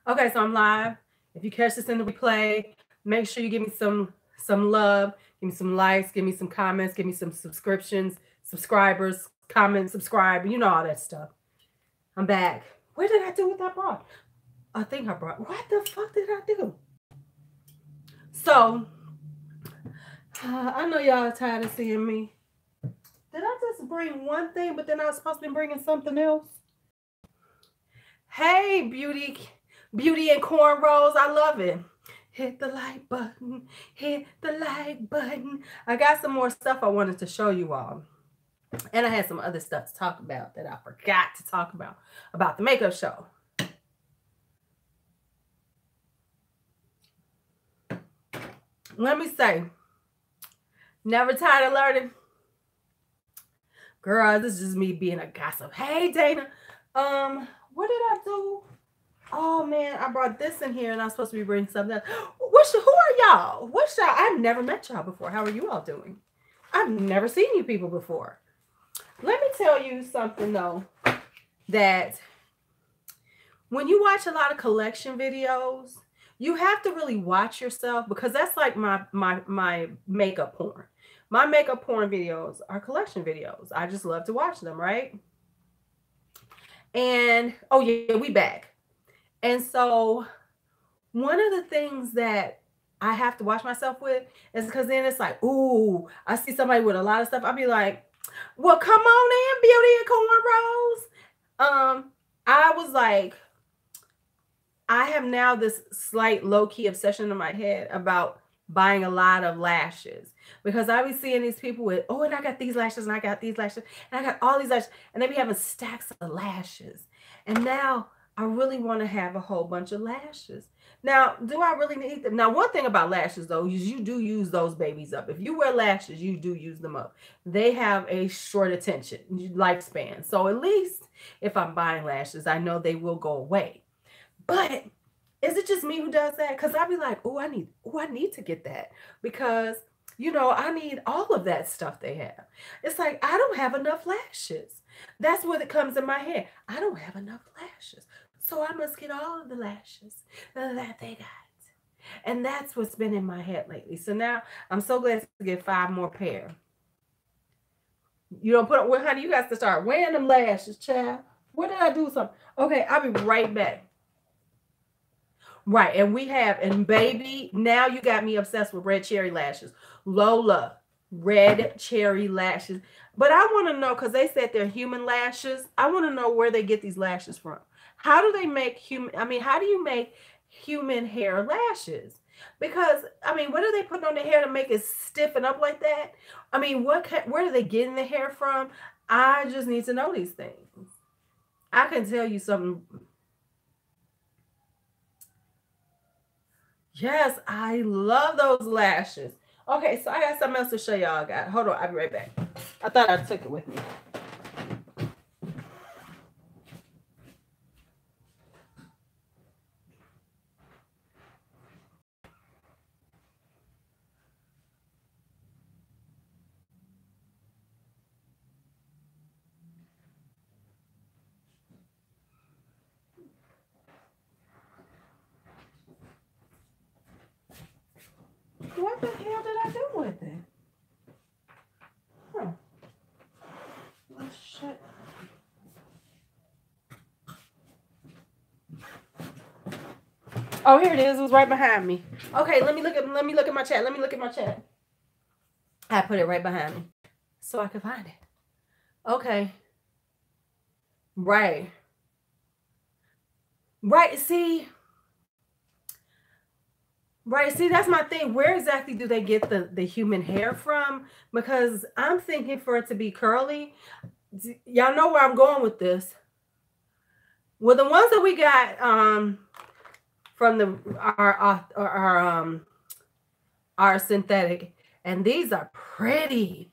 Okay, so I'm live. If you catch this in the replay, make sure you give me some love, give me some likes, give me some comments, give me some subscribers, comment, subscribe, you know all that stuff. I'm back. What did I do with that brought? I think I brought. What the fuck did I do? So I know y'all are tired of seeing me. Did I just bring one thing, but then I was supposed to be bringing something else? Hey, beauty and cornrows, I love it. Hit the like button, hit the like button. I got some more stuff I wanted to show you all. And I had some other stuff to talk about that I forgot to talk about the makeup show. Let me say, never tired of learning. Girl, this is just me being a gossip. Hey, Dana. What did I do? Oh man, I brought this in here and I'm supposed to be bringing something else. Who are y'all? What's y'all? I've never met y'all before. How are you all doing? I've never seen you people before. Let me tell you something though, that when you watch a lot of collection videos, you have to really watch yourself, because that's like my makeup porn. My makeup porn videos are collection videos. I just love to watch them, right? And oh yeah, we back. And so one of the things that I have to watch myself with is because then it's like, ooh, I see somebody with a lot of stuff. I'll be like, well, come on in, beauty and cornrows. I was like, I have now this slight low-key obsession in my head about buying a lot of lashes, because I be seeing these people with, oh, and I got these lashes and I got these lashes and I got all these lashes, and they be having stacks of lashes. And now I really want to have a whole bunch of lashes. Now, do I really need them? Now, one thing about lashes, though, is you do use those babies up. If you wear lashes, you do use them up. They have a short attention lifespan. So at least if I'm buying lashes, I know they will go away. But is it just me who does that? Because I'd be like, oh, I need to get that, because, you know, I need all of that stuff they have. It's like, I don't have enough lashes. That's what it comes in my head. I don't have enough lashes. So I must get all of the lashes that they got. And that's what's been in my head lately. So now I'm so glad to get 5 more pair. You don't put, well, honey, you got to start wearing them lashes, child. What did I do something? Okay, I'll be right back. Right, and we have, and baby, now you got me obsessed with red cherry lashes. Lola, red cherry lashes. But I want to know, because they said they're human lashes. I want to know where they get these lashes from. How do they make how do you make human hair lashes? Because, I mean, what are they putting on the hair to make it stiffen up like that? I mean, where are they getting the hair from? I just need to know these things. I can tell you something. Yes, I love those lashes. Okay, so I got something else to show y'all. Hold on, I'll be right back. I thought I took it with me. What the hell did I do with it? Huh. Oh, shit. Oh, here it is. It was right behind me. Okay, let me look at my chat. Let me look at my chat. I put it right behind me so I could find it. Okay. Right. See, that's my thing. Where exactly do they get the human hair from? Because I'm thinking for it to be curly. Y'all know where I'm going with this. Well, the ones that we got from our synthetic, and these are pretty.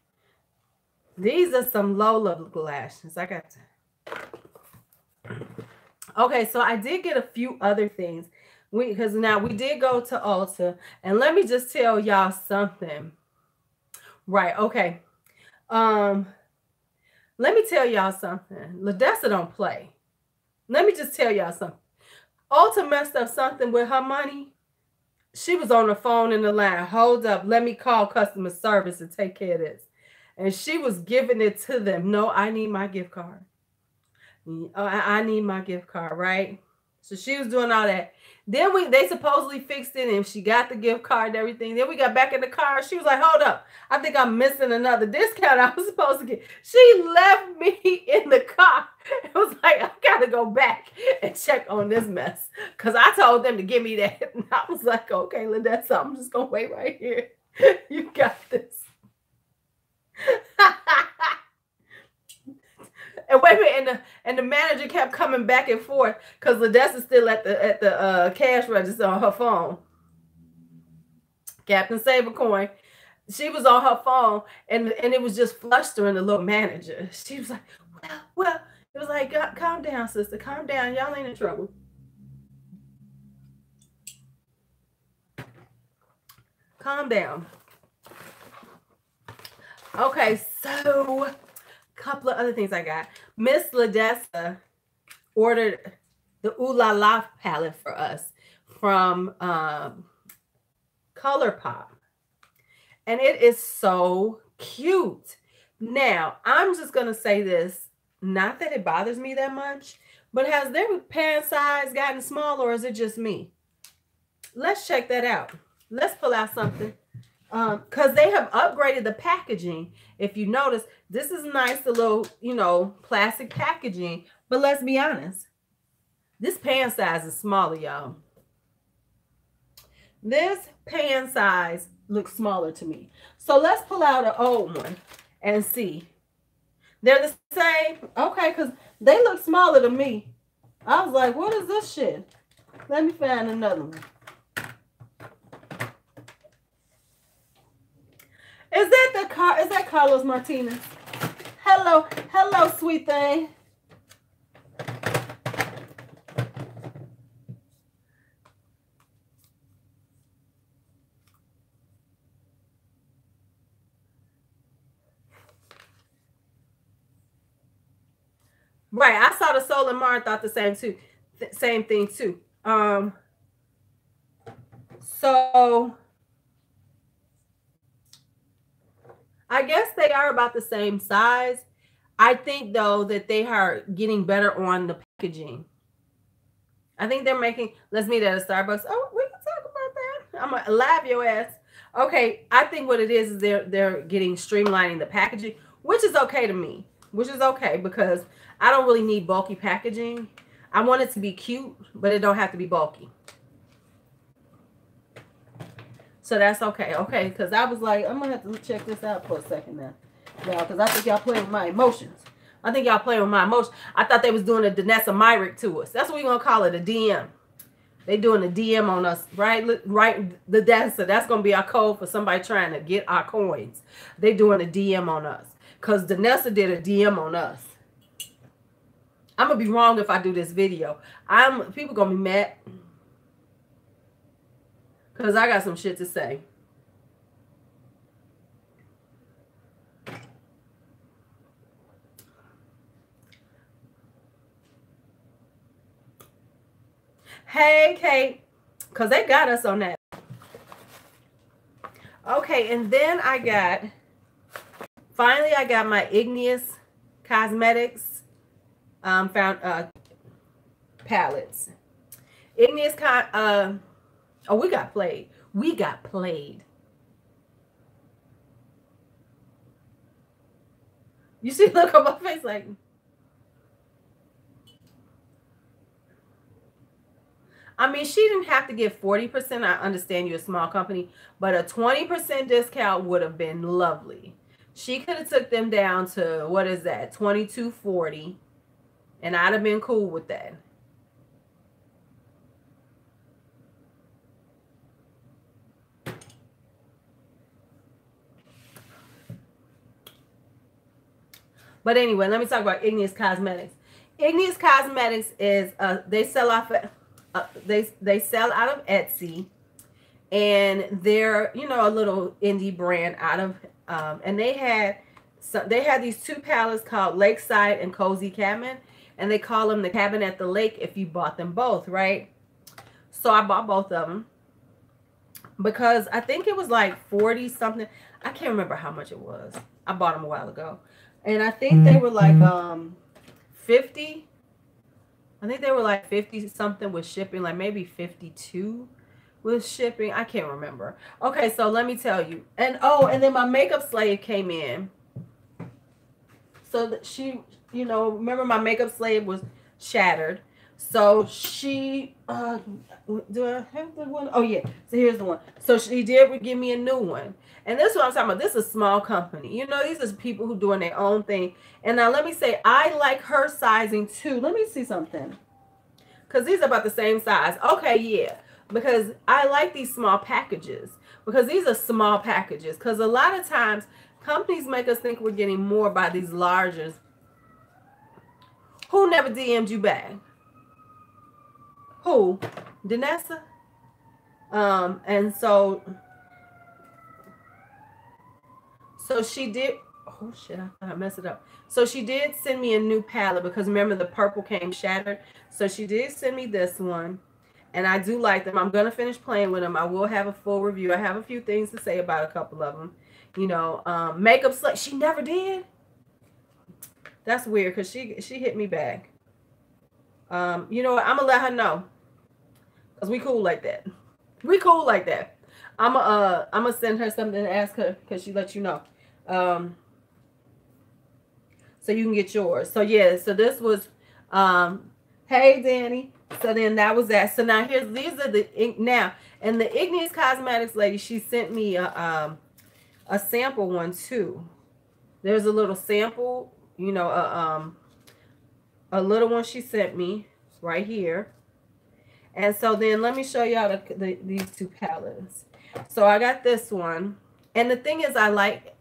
These are some Lola lashes. I got to. Okay, so I did get a few other things. Because now we did go to Ulta, and let me just tell y'all something. Right, okay. Let me tell y'all something. Ladessa don't play. Let me just tell y'all something. Ulta messed up something with her money. She was on the phone in the line. Hold up, let me call customer service and take care of this. And she was giving it to them. No, I need my gift card. I need my gift card, right? So she was doing all that. Then they supposedly fixed it and she got the gift card and everything. Then we got back in the car. She was like, hold up. I think I'm missing another discount I was supposed to get. She left me in the car. It was like, I gotta go back and check on this mess. Cause I told them to give me that. And I was like, okay, Ladessa, I'm just gonna wait right here. You got this. And wait a minute, and the manager kept coming back and forth because Ladessa's still at the cash register on her phone. Captain Save a Coin. She was on her phone and it was just flustering the little manager. She was like, well, it was like, calm down, sister, calm down. Y'all ain't in trouble. Calm down. Okay, so couple of other things I got. Miss Ladessa ordered the Ooh La La palette for us from ColourPop. And it is so cute. Now, I'm just going to say this. Not that it bothers me that much, but has their pant size gotten smaller or is it just me? Let's check that out. Let's pull out something. Because they have upgraded the packaging. If you notice, this is nice, the little, plastic packaging. But let's be honest. This pan size is smaller, y'all. This pan size looks smaller to me. So let's pull out an old one and see. They're the same. Okay, because they look smaller to me. I was like, what is this shit? Let me find another one. Is that Carlos Martinez? Hello, sweet thing. Right, I saw the Soul and Mar and thought the same thing too. So I guess they are about the same size. I think though that they are getting better on the packaging. I think they're making, let's meet at a Starbucks. Oh, we can talk about that. I'm gonna laugh your ass. Okay, I think what it is they're getting streamlining the packaging, which is okay to me. Which is okay because I don't really need bulky packaging. I want it to be cute, but it don't have to be bulky. So that's okay. Okay, because I was like, I'm going to have to check this out for a second now. Y'all, because I think y'all playing with my emotions. I think y'all playing with my emotions. I thought they was doing a Danessa Myrick to us. That's what we're going to call it, a DM. They doing a DM on us, right? Right, the Danessa. That's going to be our code for somebody trying to get our coins. They doing a DM on us. Because Danessa did a DM on us. I'm going to be wrong if I do this video. People going to be mad. Because I got some shit to say. Hey, Kate. Because they got us on that. Okay, and then finally I got my Igneous Cosmetics palettes. Igneous oh, we got played. We got played. You see, look on my face like. I mean, she didn't have to give 40%. I understand you're a small company, but a 20% discount would have been lovely. She could have took them down to, what is that, $22.40, and I'd have been cool with that. But anyway, let me talk about Igneous Cosmetics. Igneous Cosmetics is they sell off they sell out of Etsy, and they're a little indie brand out of and they had these two palettes called Lakeside and Cozy Cabin, and they call them the cabin at the lake if you bought them both, right? So I bought both of them because I think it was like 40 something. I can't remember how much it was. I bought them a while ago. And I think they were like 50. I think they were like 50 something with shipping, like maybe 52 with shipping. I can't remember. Okay, so let me tell you. And oh, and then my makeup slave came in. So that she, you know, remember my makeup slave was shattered. So she, do I have the one? Oh yeah. So here's the one. So she did give me a new one. And this is what I'm talking about. This is a small company. You know, these are people who doing their own thing. And now let me say, I like her sizing too. Let me see something. Because these are about the same size. Okay, yeah. Because I like these small packages. Because these are small packages. Because a lot of times, companies make us think we're getting more by these largers. Who never DM'd you back? Who? Danessa? And so she did. Oh shit, I messed it up. So she did send me a new palette because remember the purple came shattered. So she did send me this one. And I do like them. I'm going to finish playing with them. I will have a full review. I have a few things to say about a couple of them. You know, makeup slut. She never did. That's weird because she hit me back. You know what? I'm going to let her know. Because we cool like that. We cool like that. I'm going to send her something and ask her because she let you know. So you can get yours. So yeah, so this was, hey Danny. So then that was that. So now these are the, now, and the Igneous Cosmetics lady, she sent me a sample one too. There's a little sample, you know, a little one she sent me right here. And so then let me show y'all these two palettes. So I got this one. And the thing is I like,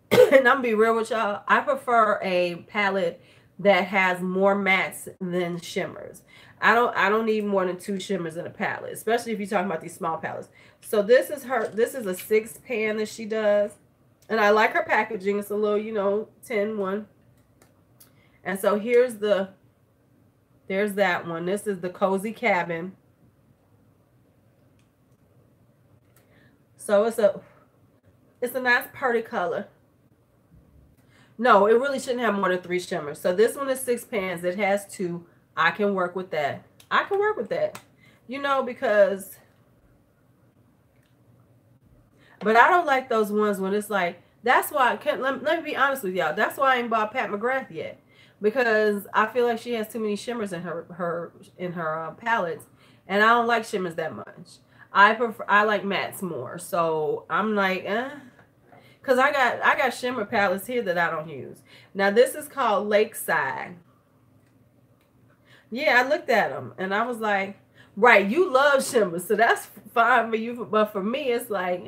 and I'm gonna be real with y'all, I prefer a palette that has more mattes than shimmers. I don't need more than 2 shimmers in a palette, especially if you're talking about these small palettes. So this is a 6 pan that she does. And I like her packaging. It's a little, you know, tin one. And so there's that one. This is the Cozy Cabin. So it's a nice party color. No, it really shouldn't have more than 3 shimmers. So this one is 6 pans. It has 2. I can work with that. I can work with that. You know, because, but I don't like those ones when it's like, that's why let me be honest with y'all. That's why I ain't bought Pat McGrath yet. Because I feel like she has too many shimmers in her palettes. And I don't like shimmers that much. I like mattes more. So I'm like, because I got shimmer palettes here that I don't use. Now this is called Lakeside. Yeah, I looked at them and I was like, right, you love shimmers, so that's fine for you. But for me, it's like,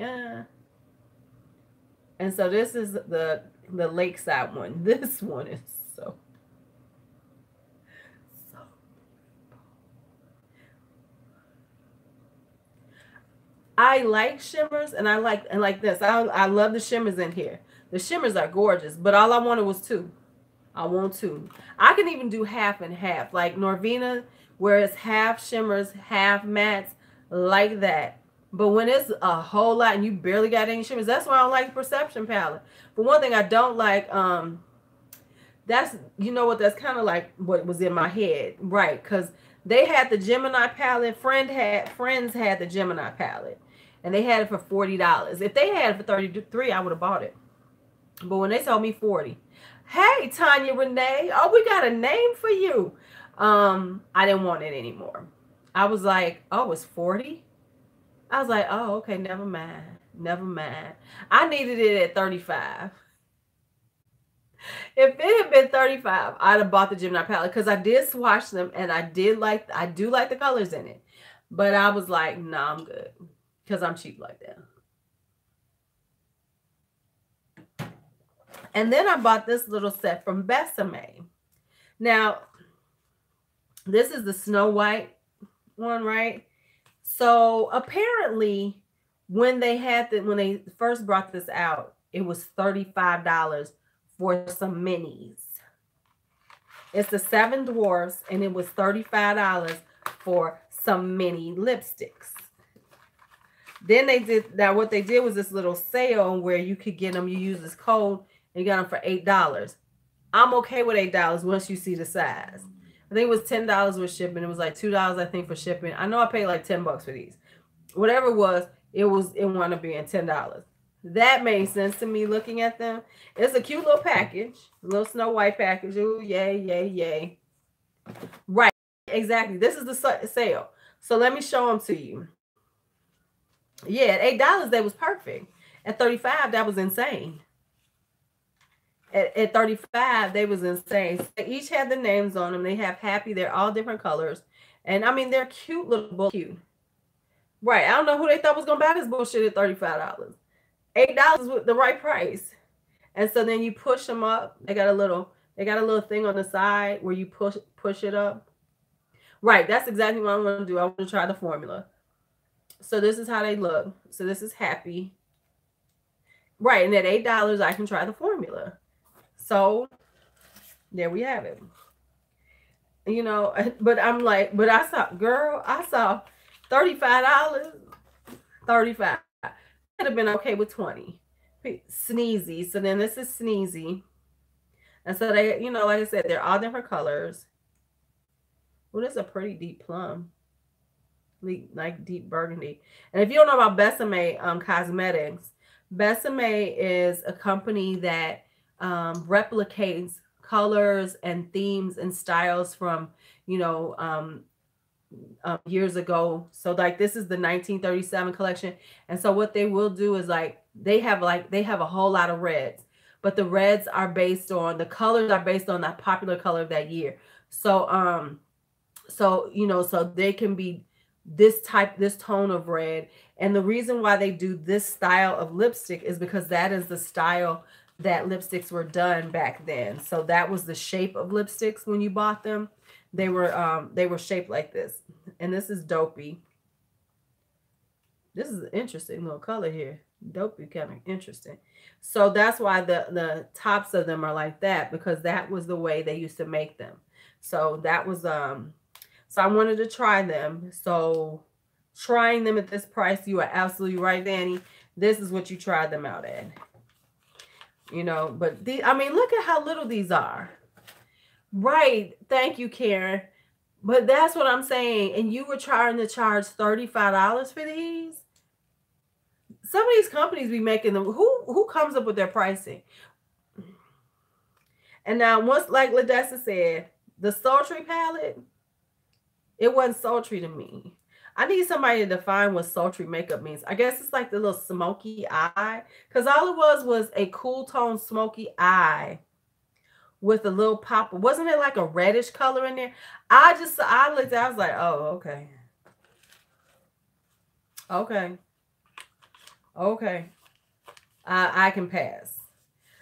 And so this is the Lakeside one. This one is so. I like shimmers and I like this. I love the shimmers in here. The shimmers are gorgeous, but all I wanted was 2. I want 2. I can even do half and half, like Norvina, where it's half shimmers, half mattes, like that. But when it's a whole lot and you barely got any shimmers, that's why I don't like the Perception palette. But one thing I don't like, that's, you know what, that's kind of like what was in my head, right? Because they had the Gemini palette. Friends had the Gemini palette, and they had it for $40. If they had it for $33, I would have bought it. But when they told me 40, hey, Tanya Renee. Oh, we got a name for you. I didn't want it anymore. I was like, oh, it's 40? I was like, oh, okay, never mind. Never mind. I needed it at 35. If it had been 35, I'd have bought the Gemini palette because I did swatch them and I do like the colors in it. But I was like, nah, I'm good because I'm cheap like that. And then I bought this little set from Besame. Now, this is the Snow White one, right? So apparently, when they first brought this out, it was $35 for some minis. It's the 7 Dwarfs, and it was $35 for some mini lipsticks. Then they did, now what they did was this little sale where you could get them, you use this code, and you got them for $8. I'm okay with $8 once you see the size. I think it was $10 with shipping. It was like $2, I think, for shipping. I know I paid like $10 for these. Whatever it wound up being $10. That made sense to me looking at them. It's a cute little package, a little Snow White package. Ooh, yay, yay, yay. Right, exactly. This is the sale. So let me show them to you. Yeah, at $8, that was perfect. At $35, that was insane. At $35, they was insane. So they each had the names on them. They have happy. They're all different colors. And I mean, they're cute little cute. Right. I don't know who they thought was going to buy this bullshit at $35. $8 was the right price. And so then you push them up. They got a little thing on the side where you push it up. Right. That's exactly what I want to do. I want to try the formula. So this is how they look. So this is happy. Right. And at $8, I can try the formula. So there we have it. You know, but I'm like, but I saw $35. 35. Could have been okay with 20. Sneezy. So then this is Sneezy. And so they, you know, like I said, they're all different colors. Well, this is a pretty deep plum. Like deep burgundy. And if you don't know about Besame Cosmetics, Besame is a company that replicates colors and themes and styles from, you know, years ago. So like this is the 1937 collection. And so what they will do is they have a whole lot of reds, but the reds are based on, the colors are based on that popular color of that year. So so you know, so they can be this tone of red. And the reason why they do this style of lipstick is because that is the style that lipsticks were done back then. So that was the shape of lipsticks when you bought them. They were shaped like this. And this is Dopey. This is an interesting little color here. Dopey, kind of interesting. So that's why the tops of them are like that, because that was the way they used to make them. So that was so I wanted to try them. So trying them at this price, you are absolutely right, Danny. This is what you tried them out at. You know, but I mean, look at how little these are. Right. Thank you, Karen. But that's what I'm saying. And you were trying to charge $35 for these? Some of these companies be making them. Who comes up with their pricing? And now, once, like Ladessa said, the sultry palette, it wasn't sultry to me. I need somebody to define what sultry makeup means. I guess it's like the little smoky eye. Because all it was a cool tone smoky eye with a little pop. Wasn't it like a reddish color in there? I looked at it, I was like, oh, okay. Okay. Okay. I can pass.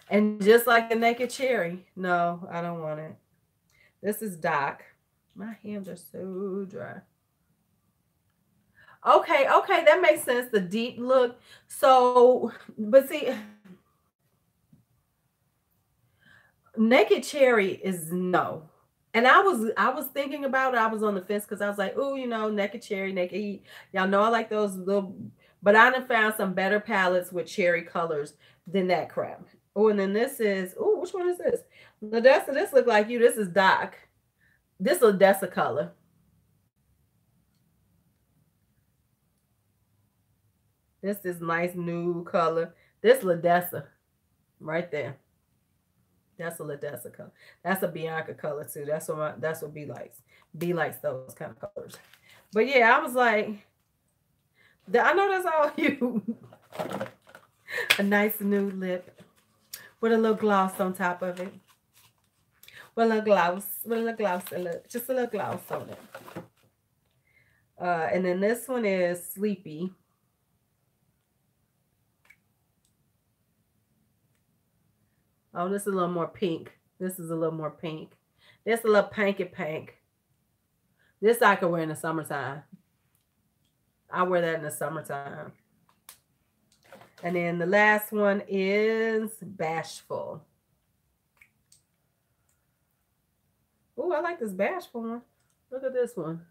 And just like the Naked Cherry. No, I don't want it. This is Doc. My hands are so dry. Okay, okay, that makes sense. The deep look. So, but see, Naked Cherry is no. And I was thinking about it. I was on the fence because I was like, oh, you know, Naked Cherry, Naked Heat. Y'all know I like those little, but I done found some better palettes with cherry colors than that crap. Oh, and then this is, oh, which one is this? Ladessa, this look like you. This is Doc. This Ladessa color. This is nice new color. This Ladessa right there. That's a Ladessa color. That's a Bianca color too. That's what B likes. B likes those kind of colors. But yeah, I was like, I know that's all you. A nice new lip with a little gloss on top of it. With a little gloss, just a little gloss on it. And then this one is Sleepy. Oh, this is a little more pink. This is a little more pink. This a little pinky pink. This I could wear in the summertime. I wear that in the summertime. And then the last one is Bashful. Oh, I like this Bashful one. Look at this one.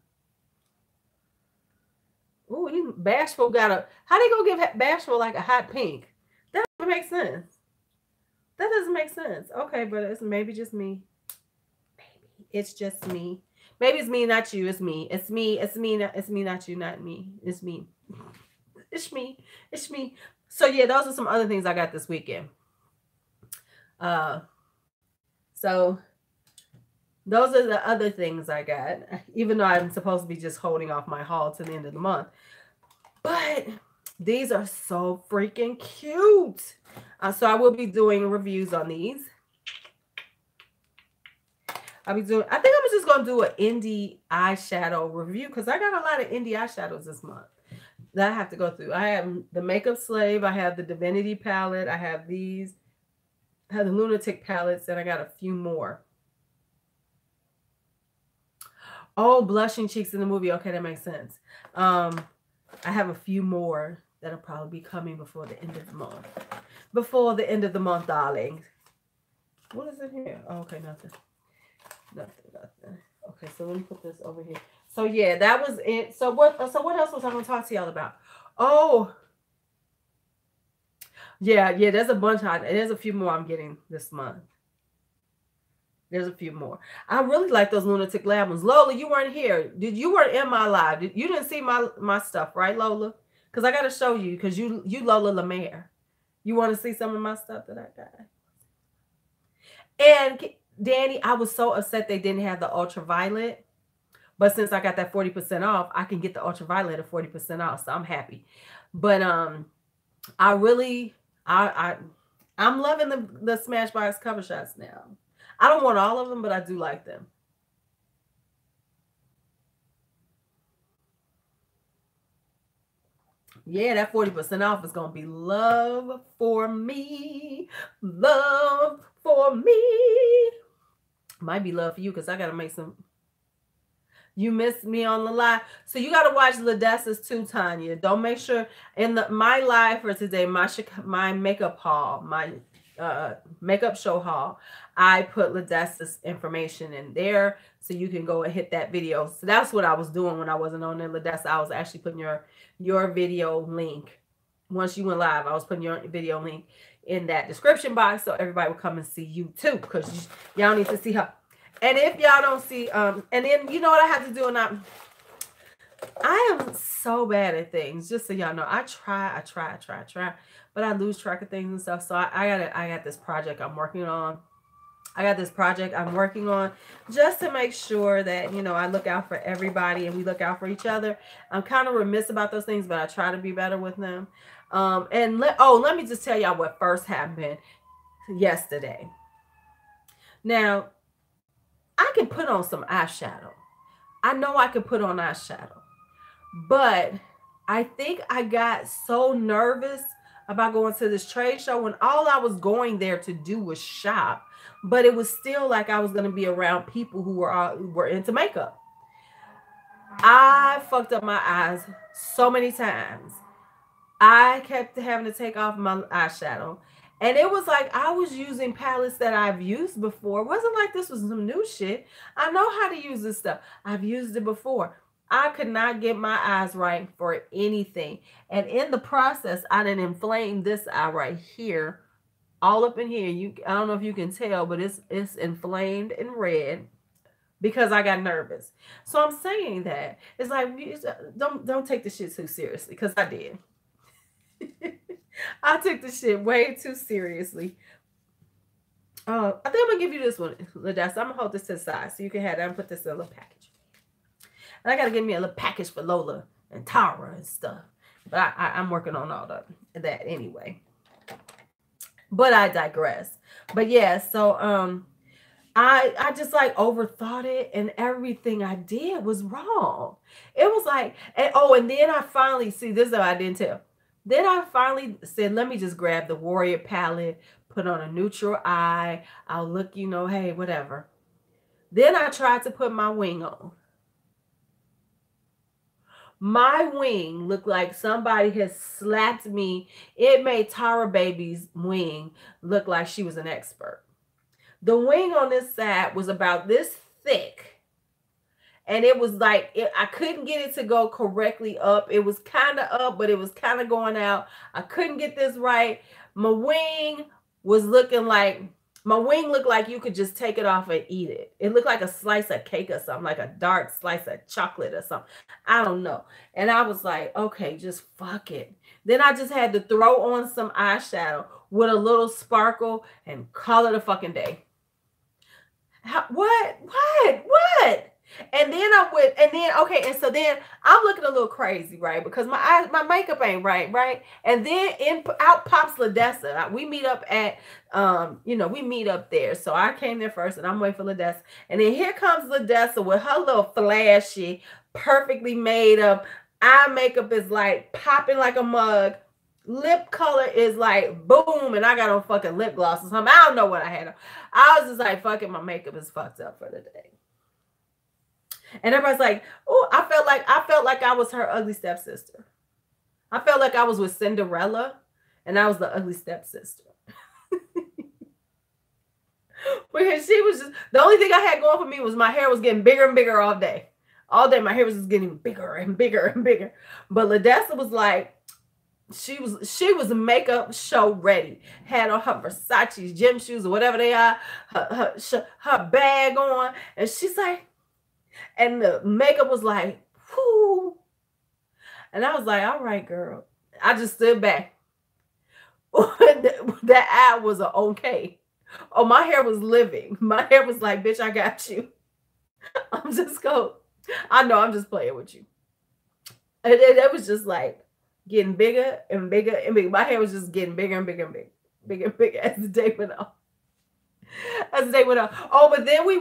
Oh, you bashful got a. How they gonna give bashful like a hot pink? That doesn't make sense. That doesn't make sense. Okay, but it's maybe just me. Maybe it's just me. Maybe it's me, not you. It's me. It's me. It's me. It's me, not you, not me. It's me. It's me. It's me. So yeah, those are some other things I got this weekend. Uh, so those are the other things I got. Even though I'm supposed to be just holding off my haul to the end of the month, but these are so freaking cute. So I will be doing reviews on these. I think I'm just gonna do an indie eyeshadow review because I got a lot of indie eyeshadows this month that I have to go through. I have the Makeup Slave, I have the Divinity palette, I have these, I have the Lunatic palettes, and I got a few more. Oh, Blushing Cheeks in the movie. Okay, that makes sense. I have a few more that'll probably be coming before the end of the month. Before the end of the month, darling. What is in here? Oh, okay, nothing. Nothing. Okay, so let me put this over here. So yeah, that was it. So what else was I gonna talk to y'all about? Oh, yeah, there's a bunch of, there's a few more I'm getting this month. There's a few more. I really like those Lunatic Lab ones. Lola, you weren't here. You weren't in my live. You didn't see my stuff, right, Lola? Because I gotta show you, because you Lola Lemaire. You want to see some of my stuff that I got? And Danny, I was so upset they didn't have the ultraviolet. But since I got that 40% off, I can get the ultraviolet at 40% off. So I'm happy. But I really I'm loving the Smashbox cover shots now. I don't want all of them, but I do like them. Yeah, that 40% off is gonna be love for me. Love for me. Might be love for you because I gotta make some. You missed me on the live. So you got to watch Ladessa's too, Tanya. Don't make sure in my live for today, my makeup haul, my makeup show haul, I put Ladessa's information in there so you can go and hit that video. So that's what I was doing when I wasn't on there, Ladessa. I was actually putting your video link. Once you went live, I was putting your video link in that description box so everybody will come and see you too, because y'all need to see her. And if y'all don't see, and then you know what I have to do, and I am so bad at things. Just so y'all know, I try, but I lose track of things and stuff. So I got this project I'm working on. Just to make sure that, you know, I look out for everybody and we look out for each other. I'm kind of remiss about those things, but I try to be better with them. And let me just tell y'all what first happened yesterday. Now, I can put on some eyeshadow. I know I can put on eyeshadow. But I think I got so nervous about going to this trade show when all I was going there to do was shop. But it was still like I was going to be around people who were into makeup. I fucked up my eyes so many times. I kept having to take off my eyeshadow. And it was like I was using palettes that I've used before. It wasn't like this was some new shit. I know how to use this stuff. I've used it before. I could not get my eyes right for anything. And in the process, I didn't inflame this eye right here. All up in here. I don't know if you can tell, but it's inflamed and red because I got nervous. So I'm saying that. It's like, don't take the shit too seriously, because I did. I took the shit way too seriously. I think I'm gonna give you this one, Ladessa. I'm gonna hold this to the side so you can have that and put this in a little package. And I gotta give me a little package for Lola and Tara and stuff. But I'm working on all that anyway. But I digress. But yeah, so I just like overthought it, and everything I did was wrong. It was like, and then I finally see this. I didn't tell. Then I finally said, let me just grab the Warrior palette, put on a neutral eye. I'll look, you know, hey, whatever. Then I tried to put my wing on. My wing looked like somebody had slapped me. It made Tara Baby's wing look like she was an expert. The wing on this side was about this thick. And it was like I couldn't get it to go correctly up. It was kind of up, but it was kind of going out. I couldn't get this right. My wing was looking like my wing looked like you could just take it off and eat it. It looked like a slice of cake or something, like a dark slice of chocolate or something. I don't know. And I was like, okay, just fuck it. Then I just had to throw on some eyeshadow with a little sparkle and call it a fucking day. What? And then I went, and then okay, and so then I'm looking a little crazy, right? Because my makeup ain't right? And then out pops Ladessa. We meet up at we meet up there. So I came there first, and I'm waiting for Ladessa, and then here comes Ladessa with her little flashy, perfectly made up eye makeup is like popping like a mug. Lip color is like boom, and I got on fucking lip gloss or something. I don't know what I had on. I was just like, fucking, my makeup is fucked up for the day. And everybody's like, oh, I felt like I was her ugly stepsister. I felt like I was with Cinderella, and I was the ugly stepsister. Because she was just, the only thing I had going for me was my hair was getting bigger and bigger all day. All day, my hair was just getting bigger and bigger and bigger. But Ladessa was like, she was makeup show ready. Had on her Versace gym shoes or whatever they are, her bag on, and she's like, and the makeup was like, whoo. And I was like, all right, girl. I just stood back. That eye was a okay. Oh, my hair was living. My hair was like, bitch, I got you. I'm just going. I know I'm just playing with you. And it was just like getting bigger and bigger and bigger. My hair was just getting bigger and bigger and bigger, bigger and bigger as the day went on. As the day went on. Oh, but then we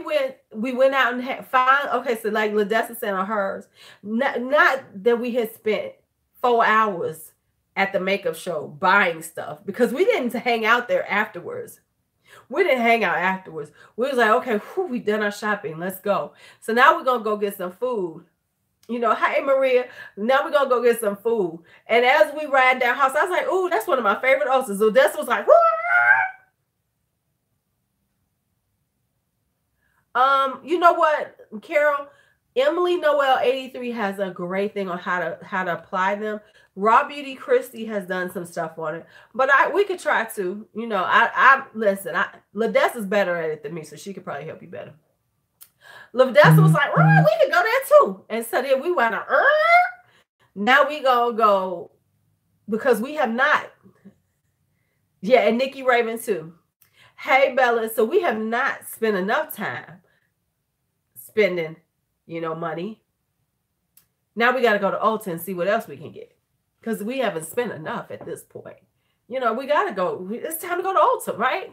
went out and found, okay, so like Ladessa said on hers, not that we had spent 4 hours at the makeup show buying stuff, because we didn't hang out there afterwards. We didn't hang out afterwards. We was like, okay, whew, we done our shopping. Let's go. So now we're going to go get some food. You know, hey, Maria, now we're going to go get some food. And as we ride down house, I was like, ooh, that's one of my favorite ulcers. So Odessa was like, you know what, Carol? Emily Noel 83 has a great thing on how to apply them. Raw Beauty Christy has done some stuff on it, but we could try to. You know, I listen. Ladessa's better at it than me, so she could probably help you better. Ladessa was like, we could go there too, and so then we went. Now we gonna go because we have not. Yeah, and Nikki Raven too. Hey Bella, so we have not spent enough time spending, money. Now we got to go to Ulta and see what else we can get, because we haven't spent enough at this point. We got to go. It's time to go to Ulta, right?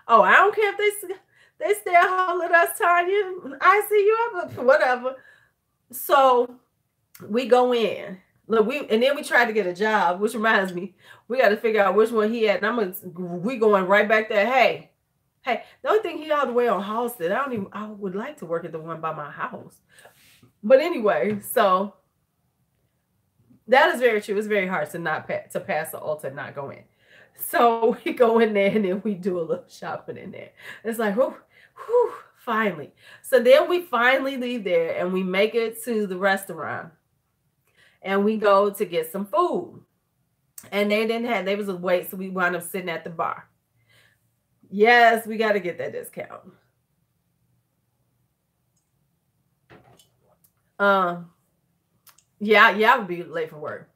Oh, I don't care if they stay at home with us, Tanya. I see you up, whatever. So we go in. Look, and then we tried to get a job, which reminds me, we got to figure out which one he had. And we going right back there. Hey, the only thing he all the way on Halstead. I would like to work at the one by my house. But anyway, so that is very true. It's very hard to pass the Ulta and not go in. So we go in there and then we do a little shopping in there. It's like, whew, finally. So then we finally leave there and we make it to the restaurant. And we go to get some food. And they was a wait, so we wound up sitting at the bar. Yes, we got to get that discount. Yeah, I would be late for work.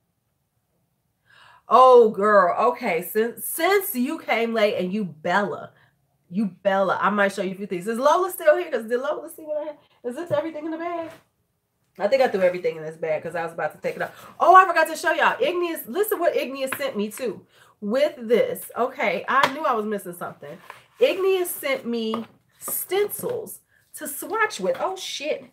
Oh, girl. Okay, since you came late and you Bella, I might show you a few things. Is Lola still here? Did Lola see what I had? Is this everything in the bag? I think I threw everything in this bag because I was about to take it off. Oh, I forgot to show y'all. Igneous, listen what Igneous sent me too. With this. Okay, I knew I was missing something. Igneous sent me stencils to swatch with. Oh, shit.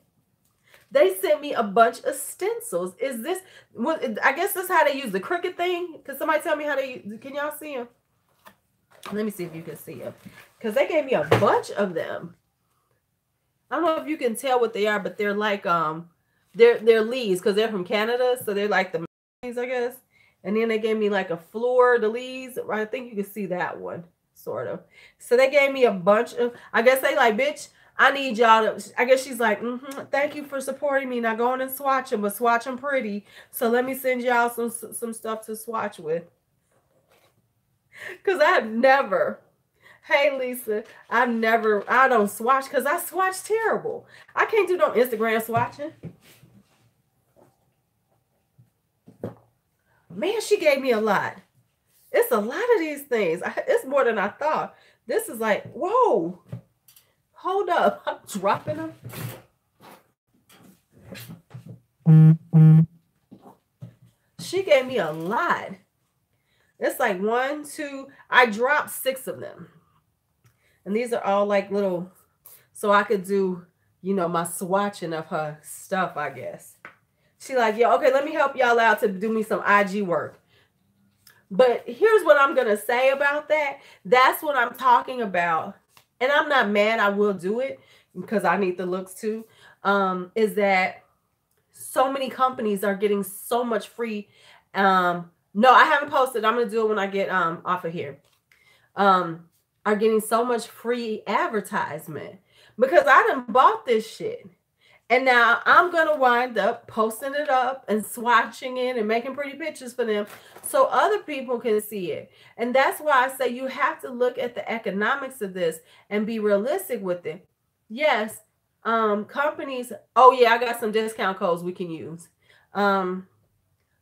They sent me a bunch of stencils. Is this, I guess that's how they use the Cricut thing. Can somebody tell me how they use, can y'all see them? Let me see if you can see them. Because they gave me a bunch of them. I don't know if you can tell what they are, but they're like, they're leaves because they're from Canada. So they're like the leaves, I guess. And then they gave me like a fleur de lis. I think you can see that one. sort of. So they gave me a bunch of, I guess they like, bitch, I need y'all to, I guess she's like, thank you for supporting me. Now go on and swatch them, but swatch them pretty. So let me send y'all some stuff to swatch with. Because I've never, hey Lisa, I don't swatch because I swatch terrible. I can't do no Instagram swatching. Man, she gave me a lot. It's a lot of these things. It's more than I thought. This is like, whoa. Hold up. I'm dropping them. She gave me a lot. It's like 1, 2. I dropped 6 of them. And these are all like little, so I could do, my swatching of her stuff, I guess. She like, yeah, okay, let me help y'all out to do me some IG work. But here's what I'm going to say about that. That's what I'm talking about. And I'm not mad. I will do it because I need the looks too. Is that so many companies are getting so much free. No, I haven't posted. I'm going to do it when I get off of here. Are getting so much free advertisement because I done bought this shit. And now I'm going to wind up posting it up and swatching it and making pretty pictures for them so other people can see it. And that's why I say you have to look at the economics of this and be realistic with it. Yes, companies, oh yeah, I got some discount codes we can use.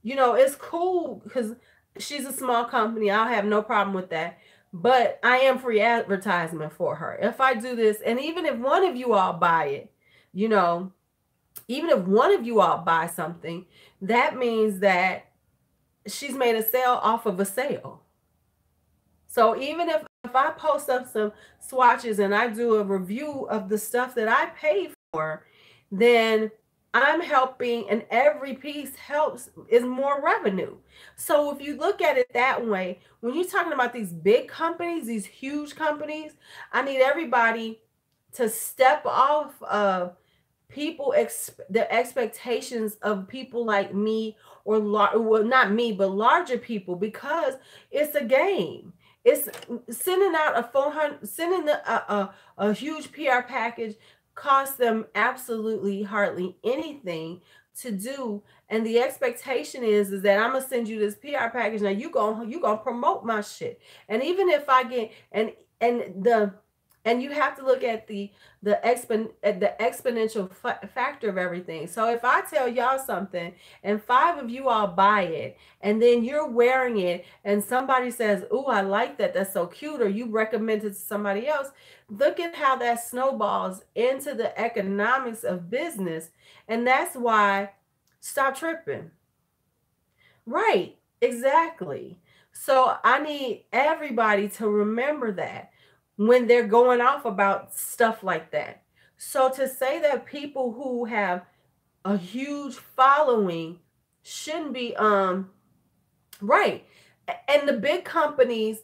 It's cool because she's a small company. I'll have no problem with that. But I am free advertisement for her. If I do this, and even if one of you all buy it, even if one of you all buy something, that means that she's made a sale off of a sale. So even if I post up some swatches and I do a review of the stuff that I paid for, then I'm helping, and every piece helps, is more revenue. So if you look at it that way, when you're talking about these big companies, these huge companies, I need everybody to step off of the expectations of people like me, or well, not me, but larger people, because it's a game. It's sending out a huge PR package costs them absolutely hardly anything to do, and the expectation is that I'm gonna send you this PR package. Now you gonna promote my shit, and even if I get and you have to look at the exponential factor of everything. So if I tell y'all something and 5 of you all buy it, and then you're wearing it and somebody says, "Oh, I like that. That's so cute," or you recommend it to somebody else, look at how that snowballs into the economics of business. And that's why stop tripping. Right, exactly. So I need everybody to remember that when they're going off about stuff like that. So to say that people who have a huge following shouldn't be right. And the big companies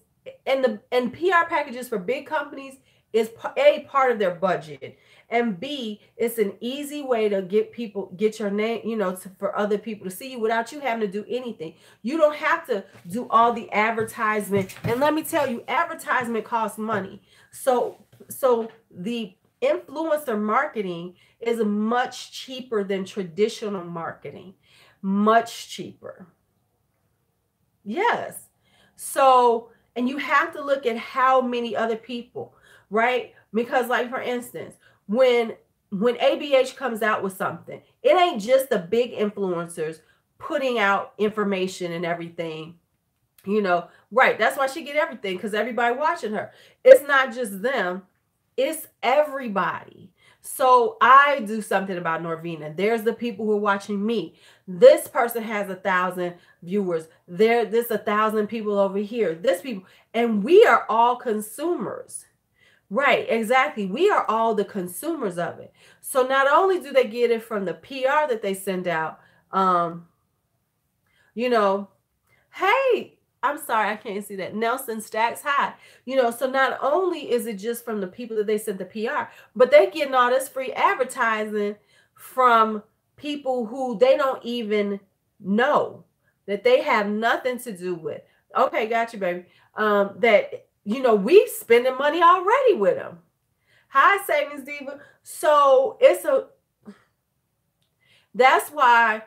and PR packages for big companies is A, part of their budget, and B, it's an easy way to get your name, for other people to see you without you having to do anything. You don't have to do all the advertisement. And let me tell you, advertisement costs money. So the influencer marketing is much cheaper than traditional marketing. Much cheaper. Yes. So, and you have to look at how many other people, right? Because, like, for instance, when ABH comes out with something, it ain't just the big influencers putting out information and everything, right? That's why she get everything, because everybody watching her. It's not just them, it's everybody. So I do something about Norvina. There's the people who are watching me. This person has 1,000 viewers. There's 1,000 people over here. This people, and we are all consumers. Right, exactly. We are all the consumers of it. So not only do they get it from the PR that they send out, hey, I'm sorry, I can't see that. Nelson Stacks High. So not only is it just from the people that they sent the PR, but they're getting all this free advertising from people who they don't even know, that they have nothing to do with. Okay, got you, baby. That we spending money already with them. Hi, Savings Diva. So that's why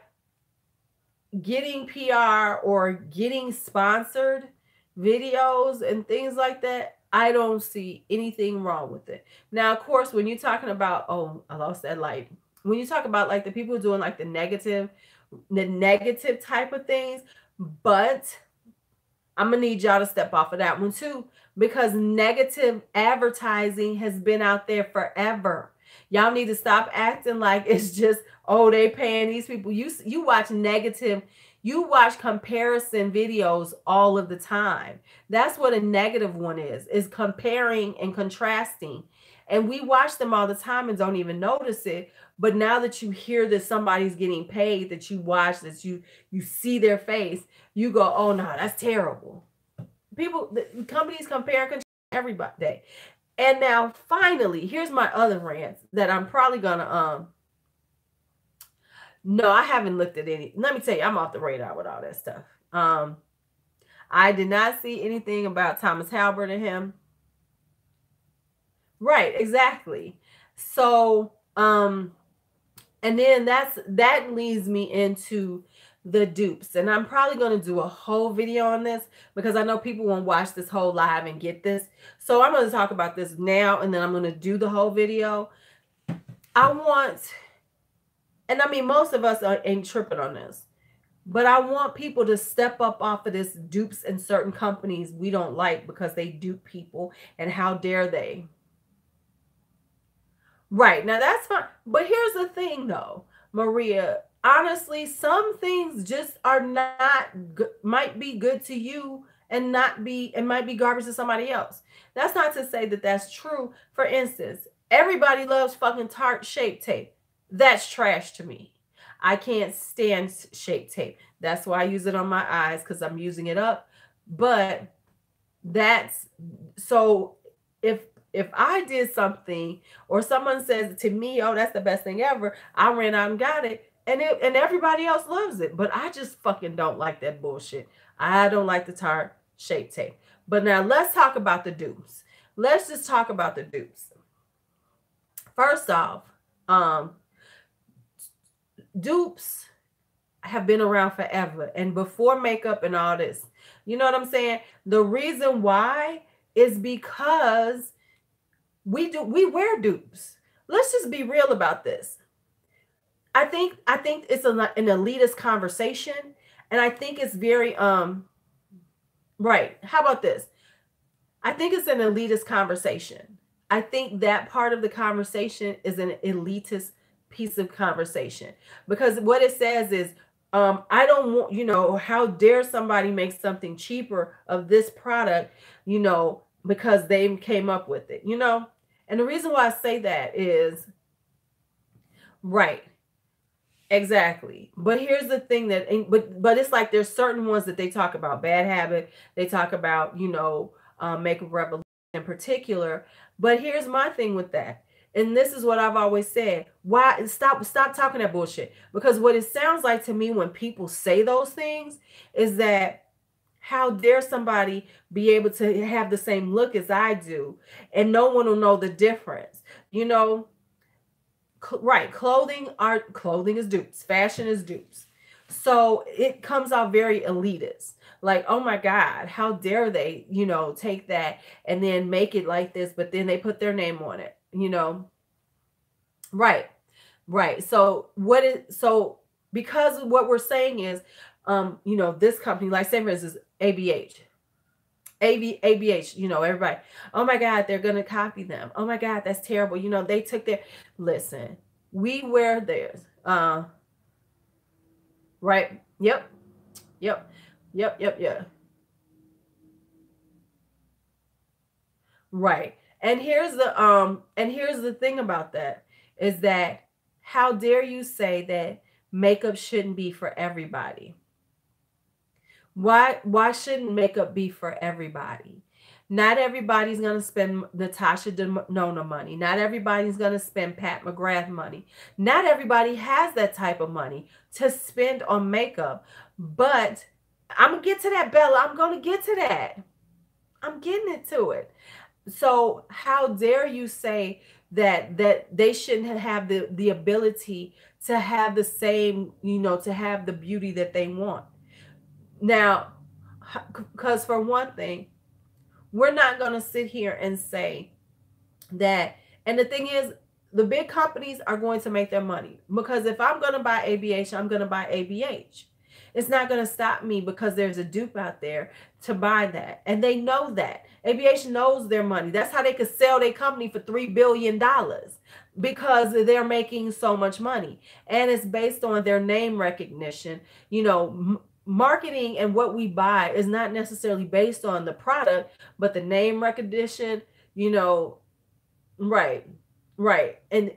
getting PR or getting sponsored videos and things like that, I don't see anything wrong with it. Now, of course, when you're talking about, oh, I lost that light. When you talk about like the people doing like the negative type of things, but I'm gonna need y'all to step off of that one too, because negative advertising has been out there forever. Y'all need to stop acting like it's just, oh, they paying these people. You watch negative, you watch comparison videos all of the time. That's what a negative one is comparing and contrasting. And we watch them all the time and don't even notice it. But now that you hear that somebody's getting paid, that you watch, that you see their face, you go, oh no, that's terrible. People, the companies compare and contrast every day. And now finally, here's my other rant that I'm probably gonna no, I haven't looked at any. Let me tell you, I'm off the radar with all that stuff. I did not see anything about Thomas Halbert and him. Right, exactly. So, and then that leads me into the dupes. And I'm probably going to do a whole video on this because I know people won't watch this whole live and get this. So I'm going to talk about this now, and then I'm going to do the whole video. And I mean, most of us ain't tripping on this, but I want people to step up off of this dupes and certain companies we don't like because they dupe people, and how dare they? Right. Now that's fine. But here's the thing though, Maria, honestly, some things just are not good, might be good to you and might be garbage to somebody else. That's not to say that that's true. For instance, everybody loves fucking Tarte Shape Tape. That's trash to me. I can't stand Shape Tape. That's why I use it on my eyes, because I'm using it up. But that's so if I did something or someone says to me, oh, that's the best thing ever, I ran out and got it, and everybody else loves it. But I just fucking don't like that bullshit. I don't like the Tarte Shape Tape. But now let's talk about the dupes. Let's just talk about the dupes. First off, dupes have been around forever and before makeup and all this. You know what I'm saying? The reason why is because we wear dupes. Let's just be real about this. I think it's an elitist conversation, and I think it's very right. How about this? I think it's an elitist conversation. I think that part of the conversation is an elitist piece of conversation, because what it says is I don't want, how dare somebody make something cheaper of this product, because they came up with it, and the reason why I say that is right. Exactly. But here's the thing but it's like there's certain ones that they talk about, Bad Habit. They talk about, Makeup Revolution in particular. But here's my thing with that. And this is what I've always said. Why stop talking that bullshit? Because what it sounds like to me when people say those things is that how dare somebody be able to have the same look as I do and no one will know the difference, Right. Clothing is dupes. Fashion is dupes. So it comes out very elitist. Like, oh my God, how dare they, take that and then make it like this, but then they put their name on it, Right. Right. So because of what we're saying is, this company, like say for instance, ABH, everybody, oh my God, they're going to copy them. Oh my God, that's terrible. They took listen, we wear theirs. Right. Yep. Right. And here's the thing about that is that how dare you say that makeup shouldn't be for everybody? Why shouldn't makeup be for everybody? Not everybody's going to spend Natasha Denona money. Not everybody's going to spend Pat McGrath money. Not everybody has that type of money to spend on makeup. But I'm going to get to that, Bella. I'm going to get to that. I'm getting into it. So how dare you say that they shouldn't have the ability to have the same, to have the beauty that they want. Now, because for one thing, we're not going to sit here and say that. And the thing is, the big companies are going to make their money, because if I'm going to buy ABH, I'm going to buy ABH. It's not going to stop me because there's a dupe out there to buy that. And they know that. ABH knows their money. That's how they could sell their company for $3 billion, because they're making so much money. And it's based on their name recognition. Marketing and what we buy is not necessarily based on the product, but the name recognition, you know, right, right. And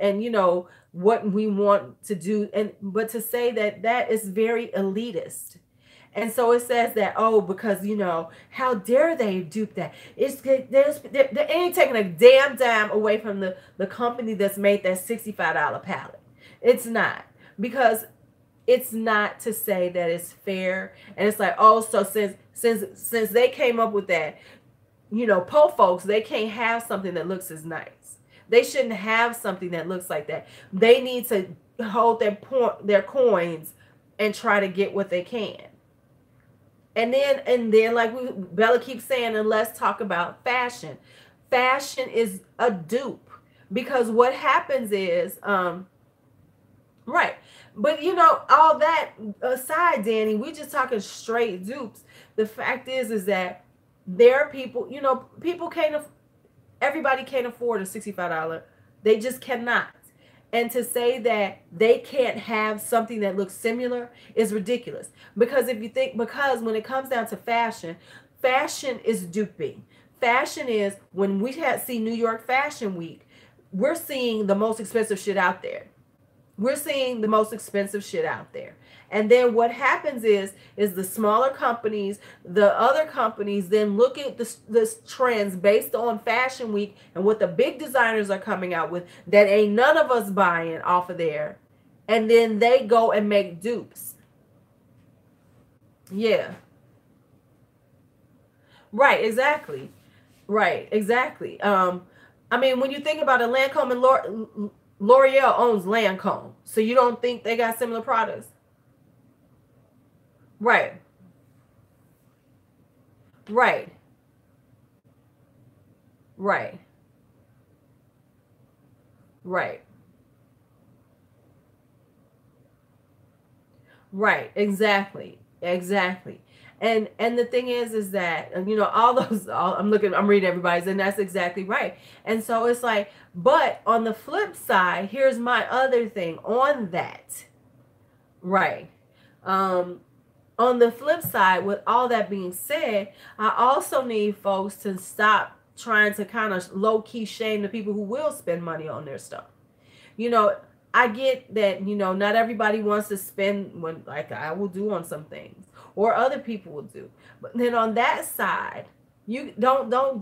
what we want to do, and but to say that that is very elitist. And so it says that, oh, because how dare they dupe that? They ain't taking a damn dime away from the company that's made that $65 pallet. It's not, because it's not to say that it's fair. And it's like, oh, so since they came up with that, po folks, they can't have something that looks as nice. They shouldn't have something that looks like that. They need to hold their coins and try to get what they can. And then like Bella keeps saying, and let's talk about fashion. Fashion is a dupe, because what happens is right. But all that aside, Danny, we're just talking straight dupes. The fact is that there are people, people can't, everybody can't afford a $65. They just cannot. And to say that they can't have something that looks similar is ridiculous. Because because when it comes down to fashion, fashion is duping. Fashion is, when we see New York Fashion Week, we're seeing the most expensive shit out there. We're seeing the most expensive shit out there. And then what happens is the smaller companies, the other companies, then look at this trends based on Fashion Week and what the big designers are coming out with that ain't none of us buying off of there. And then they go and make dupes. Yeah. Right, exactly. Right, exactly. I mean, when you think about it, Lancome and L'Oreal owns Lancome. So you don't think they got similar products? Right. Right. Right. Right. Right. Exactly. Exactly. And the thing is that all those I'm reading everybody's, and that's exactly right. And so it's like, but on the flip side, here's my other thing on that. Right. Um on the flip side, with all that being said, I also need folks to stop trying to kind of low key shame the people who will spend money on their stuff. You know, I get that, not everybody wants to spend when, like I will do on some things, or other people will do. But then on that side, you don't down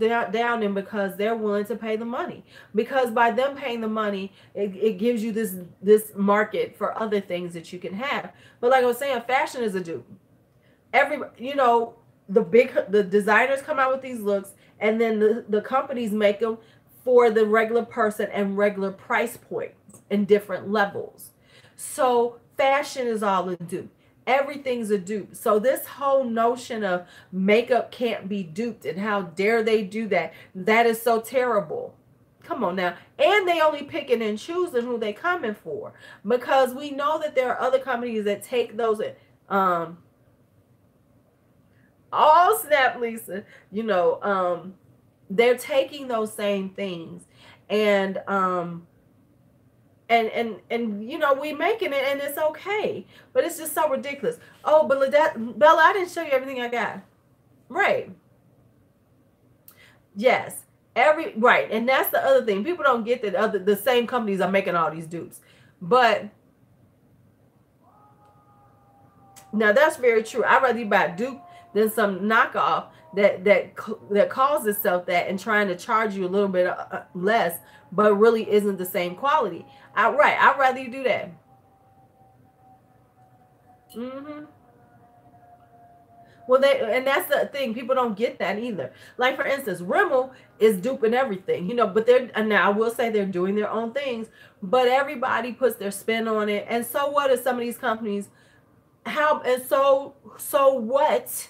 them because they're willing to pay the money. Because by them paying the money, it gives you this market for other things that you can have. But like I was saying, fashion is a dupe. The designers come out with these looks, and then the companies make them for the regular person and regular price points and different levels. So fashion is all a dupe. Everything's a dupe. So this whole notion of makeup can't be duped and how dare they do that, that is so terrible. Come on now. And they only picking and choosing who they coming for, because we know that there are other companies that take those all snap, Lisa, they're taking those same things, and we making it, and it's okay, but it's just so ridiculous. Oh, but Bella, I didn't show you everything I got. Right. Yes. Right. And that's the other thing. People don't get that the same companies are making all these dupes. But now that's very true. I'd rather you buy a dupe than some knockoff that calls itself that and trying to charge you a little bit less, but really isn't the same quality. I'd rather you do that. Well, and that's the thing. People don't get that either. Like for instance, Rimmel is duping everything, but they're and now I will say they're doing their own things, but everybody puts their spin on it. And so what if some of these companies how and so what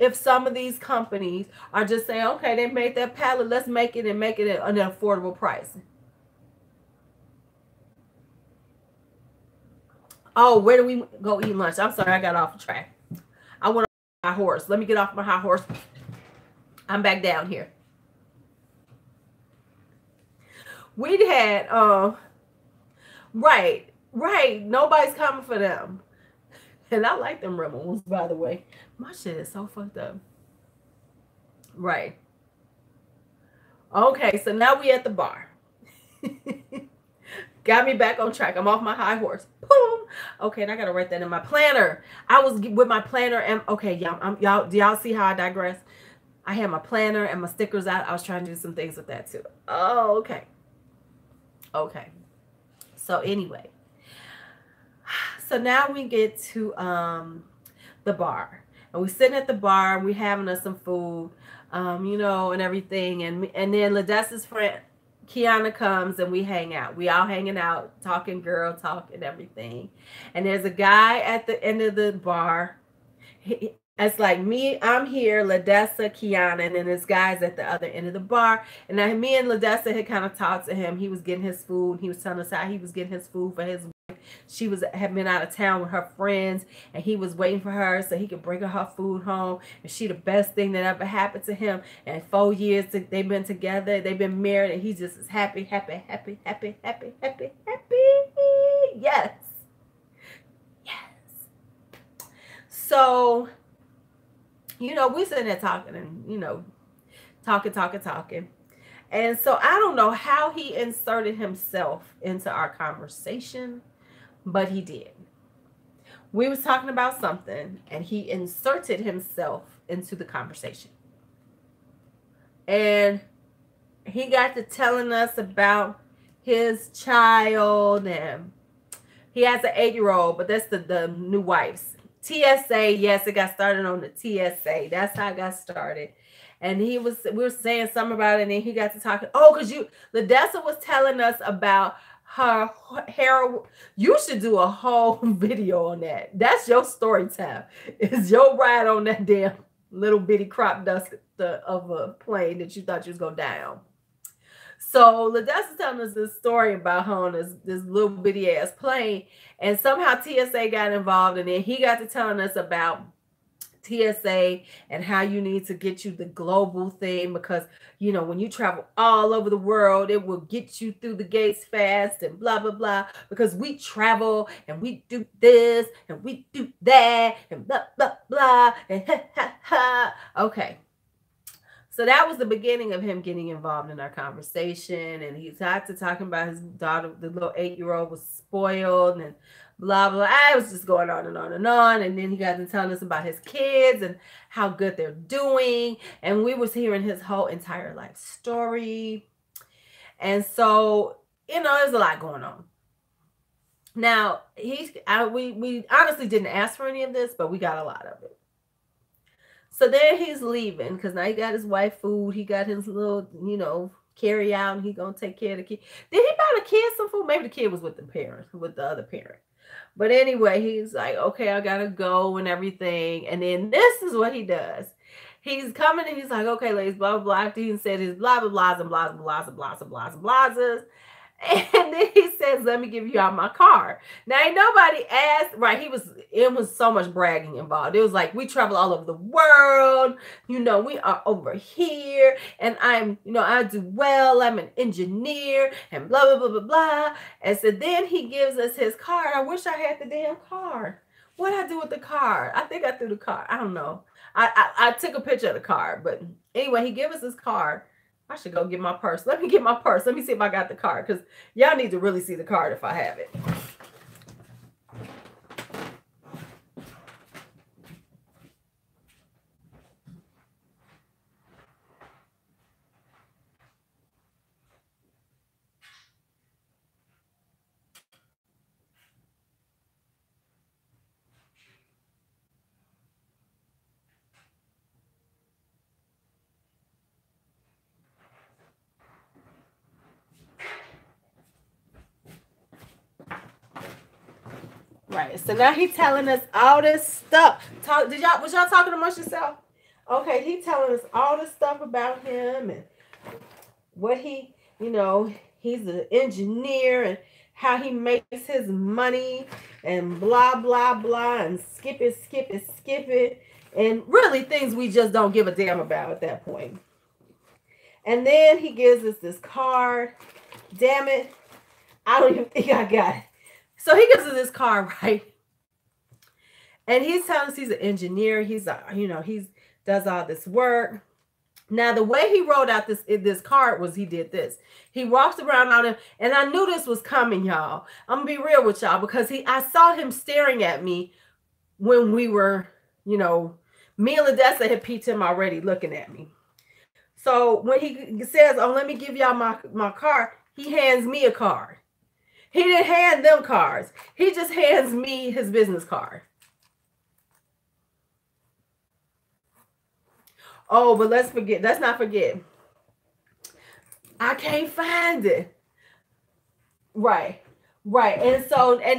if some of these companies are just saying, okay, they made that palette, let's make it and make it at an affordable price. Oh, where do we go eat lunch? I'm sorry, I got off the track. I went on my horse. Let me get off my high horse. I'm back down here. We had right. Nobody's coming for them. And I like them Rimmel ones, by the way. My shit is so fucked up. Right. Okay, so now we at the bar. Got me back on track. I'm off my high horse. Boom. Okay, and I gotta write that in my planner. I was with my planner and okay, y'all. Do y'all see how I digress? I had my planner and my stickers out. I was trying to do some things with that too. Oh, okay. Okay. So anyway, so now we get to the bar, and we're sitting at the bar and we're having us some food, and everything, and then Ladessa's friend Kiana comes and we hang out. We all hanging out, talking girl talk and everything. And there's a guy at the end of the bar. It's like me, I'm here, Ladessa, Kiana, and then this guy's at the other end of the bar. And now me and Ladessa had kind of talked to him. He was getting his food. He was telling us how he was getting his food for his wife. She had been out of town with her friends, and he was waiting for her so he could bring her food home. And she the best thing that ever happened to him. And 4 years they've been together, they've been married, and he just is happy. Yes. So we sitting there talking and, talking. And so I don't know how he inserted himself into our conversation, but he did. We was talking about something and he inserted himself into the conversation. And he got to telling us about his child, and he has an 8-year-old, but that's the new wife's. TSA, yes, it got started on the TSA. That's how it got started. And we were saying something about it, and then he got to talking. Oh, because Ladessa was telling us about her hair. You should do a whole video on that. That's your story time. It's your ride on that damn little bitty crop dust of a plane that you thought you was going to die on. So Ladessa's telling us this story about her on this little bitty ass plane, and somehow TSA got involved, and then he got to telling us about TSA and how you need to get you the global thing, because when you travel all over the world, it will get you through the gates fast and blah blah blah, because we travel and we do this and we do that and blah blah blah and ha ha ha. Okay. So that was the beginning of him getting involved in our conversation. And he got to talking about his daughter, the little 8-year-old was spoiled and blah, blah. I was just going on and on and on. And then he got to telling us about his kids and how good they're doing. And we was hearing his whole entire life story. And so, there's a lot going on. Now, we honestly didn't ask for any of this, but we got a lot of it. So then he's leaving because now he got his wife food. He got his little, carry out, and he gonna take care of the kid. Did he buy the kid some food? Maybe the kid was with the other parent. But anyway, he's like, okay, I gotta go and everything. And then this is what he does. He's coming and he's like, okay, ladies, blah, blah, blah. After he said his blah, blah, blahs and blahs and blahs and blahs and blahs and blahs. And then he says, let me give you out my card. Now, ain't nobody asked, right? It was so much bragging involved. It was like, we travel all over the world. We are over here. And I do well. I'm an engineer and blah, blah, blah, blah, blah. And so then he gives us his card. I wish I had the damn card. What did I do with the card? I think I threw the card. I don't know. I took a picture of the card. But anyway, he gave us his card. I should go get my purse. Let me get my purse. Let me see if I got the card, because y'all need to really see the card if I have it. Right. So now he telling us all this stuff. Was y'all talking amongst yourself? Okay, he telling us all this stuff about him and what he, he's an engineer and how he makes his money and blah blah blah and skip it, skip it, skip it. And really things we just don't give a damn about at that point. And then he gives us this card. Damn it. I don't even think I got it. So he gives us this card, right? And he's telling us he's an engineer. He's does all this work. Now, the way he wrote out this card was he did this. He walks around on him, and I knew this was coming, y'all. I'm gonna be real with y'all because I saw him staring at me when we were, me and Ladessa had peeped him already looking at me. So when he says, "Oh, let me give y'all my card," he hands me a card. He didn't hand them cards. He just hands me his business card. Oh, but let's not forget. I can't find it. Right. And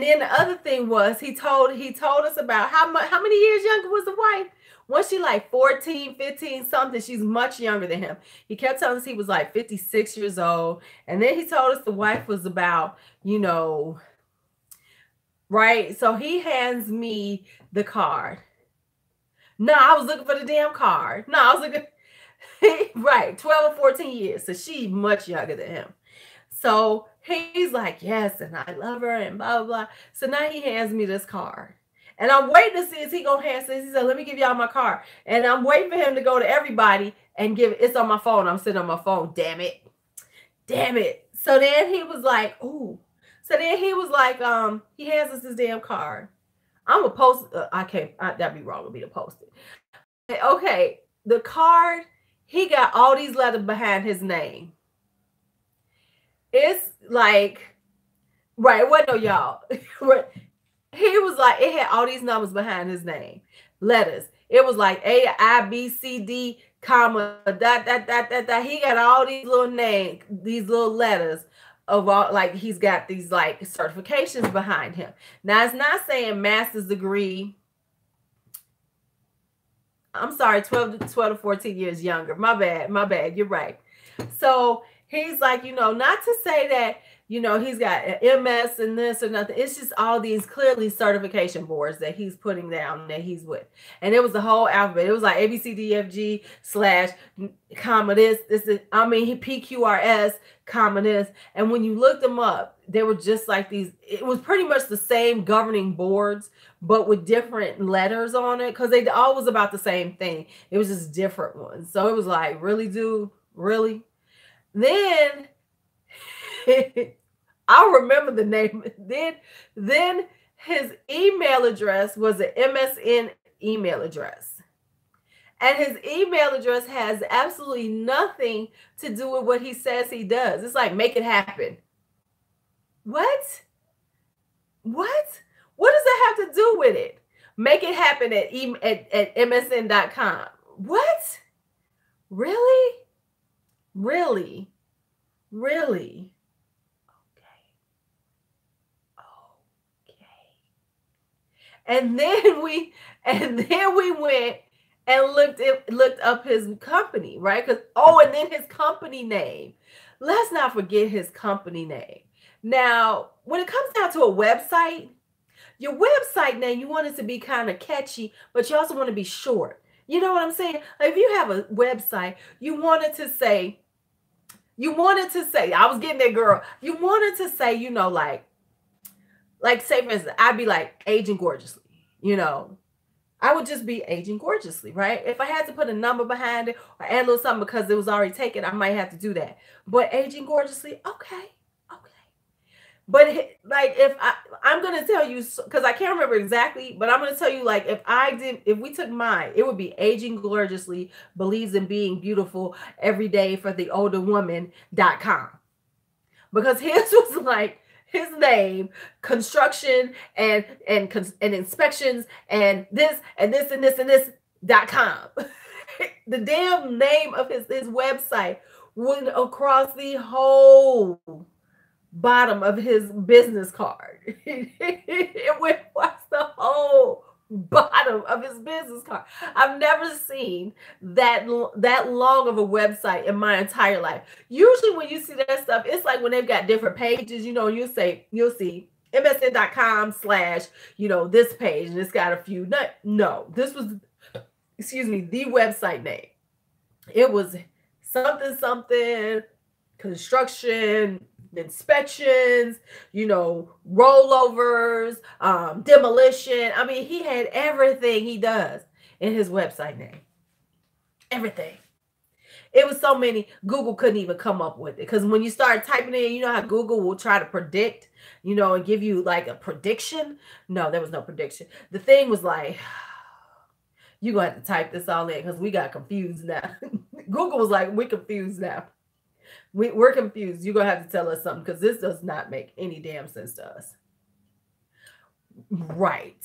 then the other thing was he told us about how many years younger was the wife? Was she like 14, 15, something? She's much younger than him. He kept telling us he was like 56 years old. And then he told us the wife was about, right? So he hands me the card. No, I was looking for the damn card. No, I was looking, right, 12 or 14 years. So she's much younger than him. So he's like, yes, and I love her and blah, blah, blah. So now he hands me this card. And I'm waiting to see if he gonna hand this. He said, let me give y'all my card. And I'm waiting for him to go to everybody and give it. It's on my phone. I'm sitting on my phone. Damn it. So then he was like, ooh. So then he was like, he hands us this damn card. I'm gonna post. That'd be wrong of me to post it. Okay, the card. He got all these letters behind his name. It's like, right? What no, y'all? He was like, it had all these numbers behind his name, letters. It was like A, I, B, C, D, comma, dot. He got all these little names, these little letters of all, like he's got these like certifications behind him. Now it's not saying master's degree. I'm sorry, 12 to 14 years younger. My bad. You're right. So he's like, not to say that, he's got an MS and this or nothing. It's just all these clearly certification boards that he's putting down that he's with. And it was the whole alphabet. It was like ABCDFG / comma this, PQRS, comma this. And when you looked them up, they were just like these. It was pretty much the same governing boards, but with different letters on it because they all was about the same thing. It was just different ones. So it was like, really, dude? Really? Then I remember the name. Then his email address was an MSN email address. And his email address has absolutely nothing to do with what he says he does. It's like, make it happen. What? What does that have to do with it? Make it happen at msn.com. What? Really? Okay. And then we went and looked up his company, right? And then his company name. Let's not forget his company name. Now, when it comes down to a website, your website name, you want it to be kind of catchy, but you also want to be short. You know what I'm saying? Like if you have a website, you wanted to say, I was getting there, girl. You wanted to say, like say for instance, I'd be like aging gorgeously, I would just be aging gorgeously, right? If I had to put a number behind it or add a little something because it was already taken, I might have to do that. But aging gorgeously, okay. But like if I'm going to tell you, because I can't remember exactly, but I'm going to tell you like if we took mine, it would be aging gorgeously, believes in being beautiful every day for the older woman.com. Because his was like his name, construction and inspections and this.com. The damn name of his website went across the whole bottom of his business card. It went across the whole bottom of his business card. I've never seen that long of a website in my entire life. Usually when you see that stuff, it's like when they've got different pages, you'll see msn.com slash, this page, and it's got a few. No, this was, excuse me, the website name. It was something, something, construction, inspections, rollovers, demolition. I mean, he had everything he does in his website name. Everything. It was so many, Google couldn't even come up with it. Because when you start typing in, you know how Google will try to predict, and give you like a prediction? No, there was no prediction. The thing was like, you're going to have to type this all in because we got confused now. Google was like, we're confused now. We're confused. You're going to have to tell us something because this does not make any damn sense to us. Right.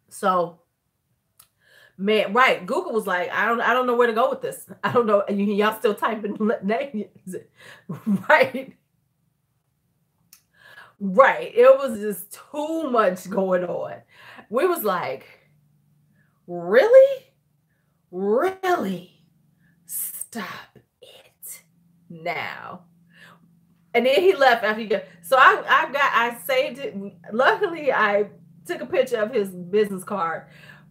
So, man, right. Google was like, I don't know where to go with this. I don't know. Y'all still typing names. Right. Right. It was just too much going on. We was like, really? Really? Stop it now. And then he left after he got, so I saved it. Luckily, I took a picture of his business card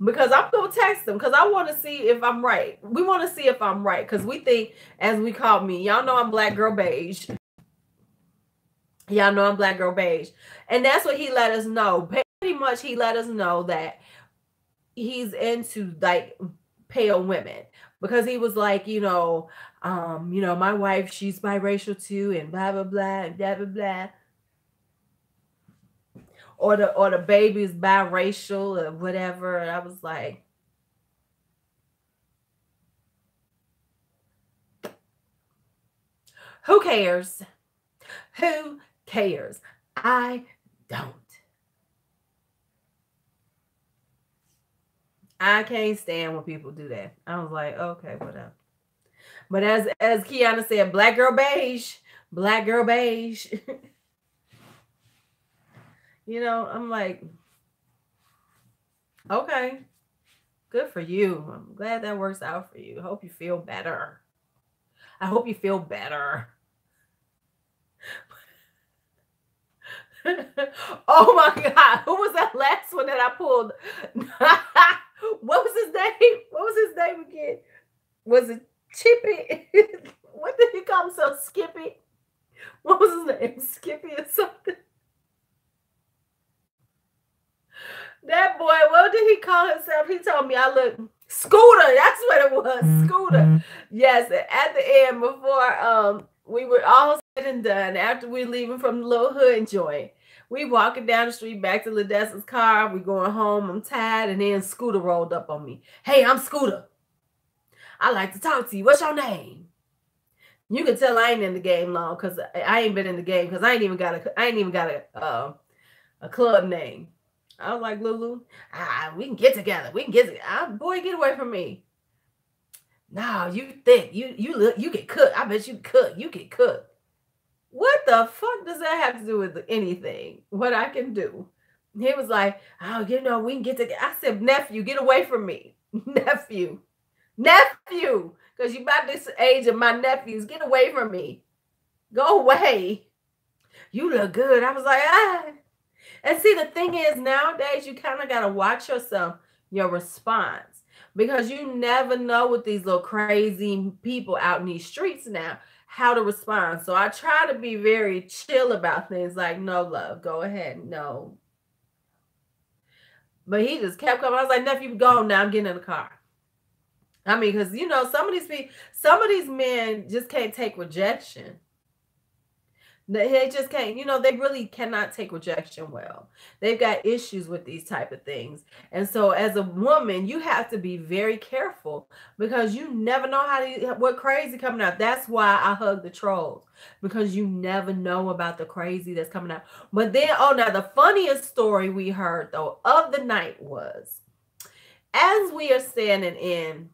because I'm going to text him because I want to see if I'm right. We want to see if I'm right because we think, as we call me, y'all know I'm Black Girl Beige. Y'all know I'm Black Girl Beige. And that's what he let us know. Pretty much he let us know that he's into like pale women because he was like, my wife, she's biracial too, and blah, blah, blah, and blah, blah, blah. Or the baby's biracial or whatever. And I was like, who cares? Who cares? I don't. I can't stand when people do that. I was like, okay, whatever. But as Kiana said, Black Girl Beige, Black Girl Beige. I'm like, okay, good for you. I'm glad that works out for you. I hope you feel better. I hope you feel better. Oh my God. Who was that last one that I pulled? What was his name? What was his name again? Was it Chippy? What did he call himself? Skippy? What was his name? Skippy or something? That boy, what did he call himself? He told me I look Scooter. That's what it was. Scooter. Yes. At the end, before we were all said and done, after we leaving from the little hood joint, we walking down the street back to Ladessa's car. We going home. I'm tired. And then Scooter rolled up on me. Hey, I'm Scooter. I like to talk to you. What's your name? You can tell I ain't in the game long because I ain't been in the game because I ain't even got a club name. I was like, Lulu, we can get together. We can get together. Boy, get away from me. No, you think you can cook. I bet you cook. You can cook. What the fuck does that have to do with anything? What I can do? He was like, oh, we can get together. I said, nephew, get away from me. Nephew. Because you about this age of my nephews. Get away from me. Go away. You look good. I was like, And see, the thing is, nowadays, you kind of got to watch yourself, your response, because you never know with these little crazy people out in these streets now, how to respond. So I try to be very chill about things like, no, love, go ahead. No. But he just kept coming. I was like, nephew, go now. I'm getting in the car. I mean, because, some of these men just can't take rejection. They just can't, they really cannot take rejection well. They've got issues with these type of things. And so as a woman, you have to be very careful because you never know what crazy coming out. That's why I hug the trolls, because you never know about the crazy that's coming out. But then, now the funniest story we heard though of the night was As we are standing in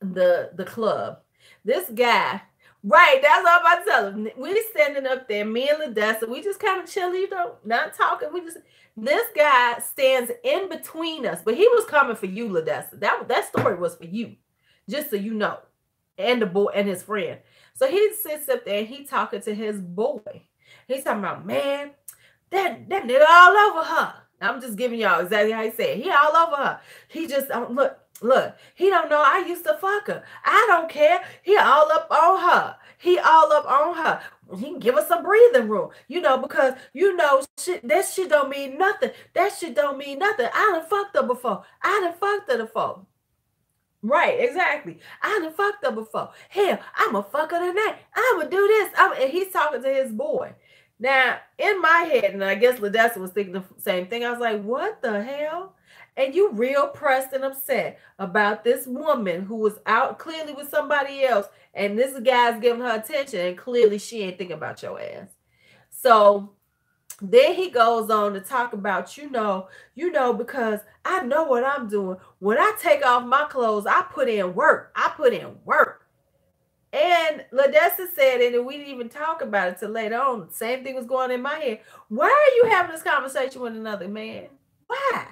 the club, this guy, right, that's all I'm about to tell him. We standing up there, me and Ladessa, we just kind of chilling, you know, not talking. We just, this guy stands in between us, but he was coming for you, Ladessa. That story was for you, just so you know, and the boy and his friend. So he sits up there and he talking to his boy. He's talking about, man, that nigga all over her. I'm just giving y'all exactly how he said. He all over her. He just look. He don't know I used to fuck her. I don't care. He all up on her. He all up on her. He can give us some breathing room, you know, because you know that shit don't mean nothing. That shit don't mean nothing. I done fucked her before. I done fucked her before. Right, exactly. I done fucked her before. Hell, I'ma fuck her tonight. I'ma do this. And he's talking to his boy. Now, in my head, and I guess Ladessa was thinking the same thing, I was like, what the hell? And you real pressed and upset about this woman who was out clearly with somebody else, and this guy's giving her attention, and clearly she ain't thinking about your ass. So then he goes on to talk about, you know, because I know what I'm doing. When I take off my clothes, I put in work. And Ladessa said, and we didn't even talk about it till later on. Same thing was going in my head. Why are you having this conversation with another man? Why?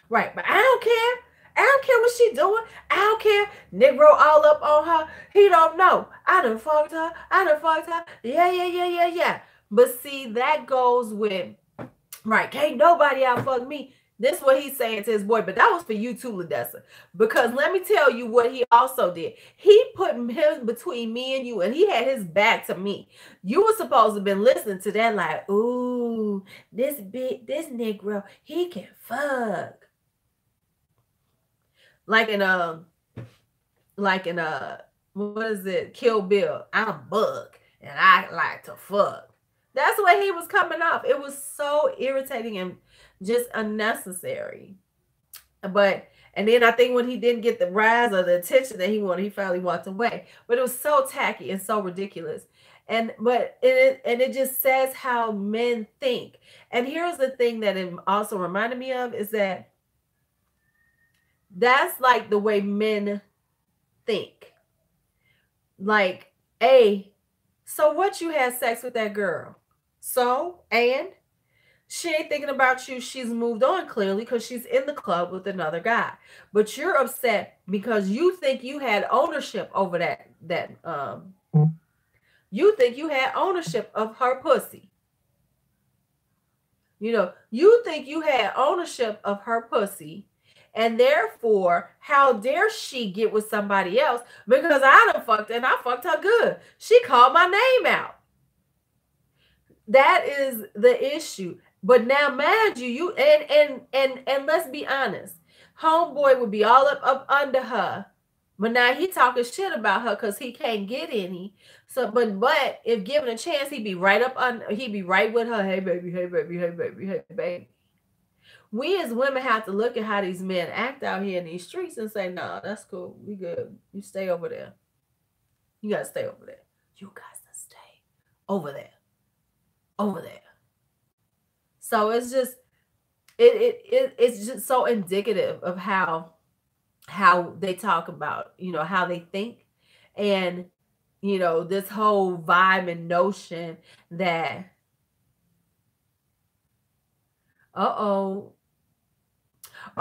Right, but I don't care. I don't care what she doing. I don't care. Negro all up on her. He don't know. I done fucked her. Yeah. But see, that goes with, right, can't nobody outfuck me. This is what he's saying to his boy, but that was for you too, Ladessa. Because let me tell you what he also did. He put him between me and you, and he had his back to me. You were supposed to have been listening to that like, ooh, this Negro, he can fuck. Like in what is it? Kill Bill. I'm Buck, and I like to fuck. That's the way he was coming off. It was so irritating and just unnecessary. And then I think when he didn't get the rise or the attention that he wanted, he finally walked away. But it was so tacky and so ridiculous. And it just says how men think. And here's the thing that it also reminded me of is that that's like the way men think. Like, so what, you had sex with that girl? So, and she ain't thinking about you. She's moved on clearly because she's in the club with another guy. But you're upset because you think you had ownership over you think you had ownership of her pussy. You know, you think you had ownership of her pussy. And therefore, how dare she get with somebody else? Because I done fucked and I fucked her good. She called my name out. That is the issue. But now, mind you, and let's be honest, homeboy would be all up under her, but now he talking shit about her because he can't get any. So, but if given a chance, he'd be right with her. Hey baby. We as women have to look at how these men act out here in these streets and say, no, that's cool. We good. You stay over there. You got to stay over there. You got to stay over there. Over there. So it's just, it's just so indicative of how they talk about, you know, how they think. And, you know, this whole vibe and notion that, we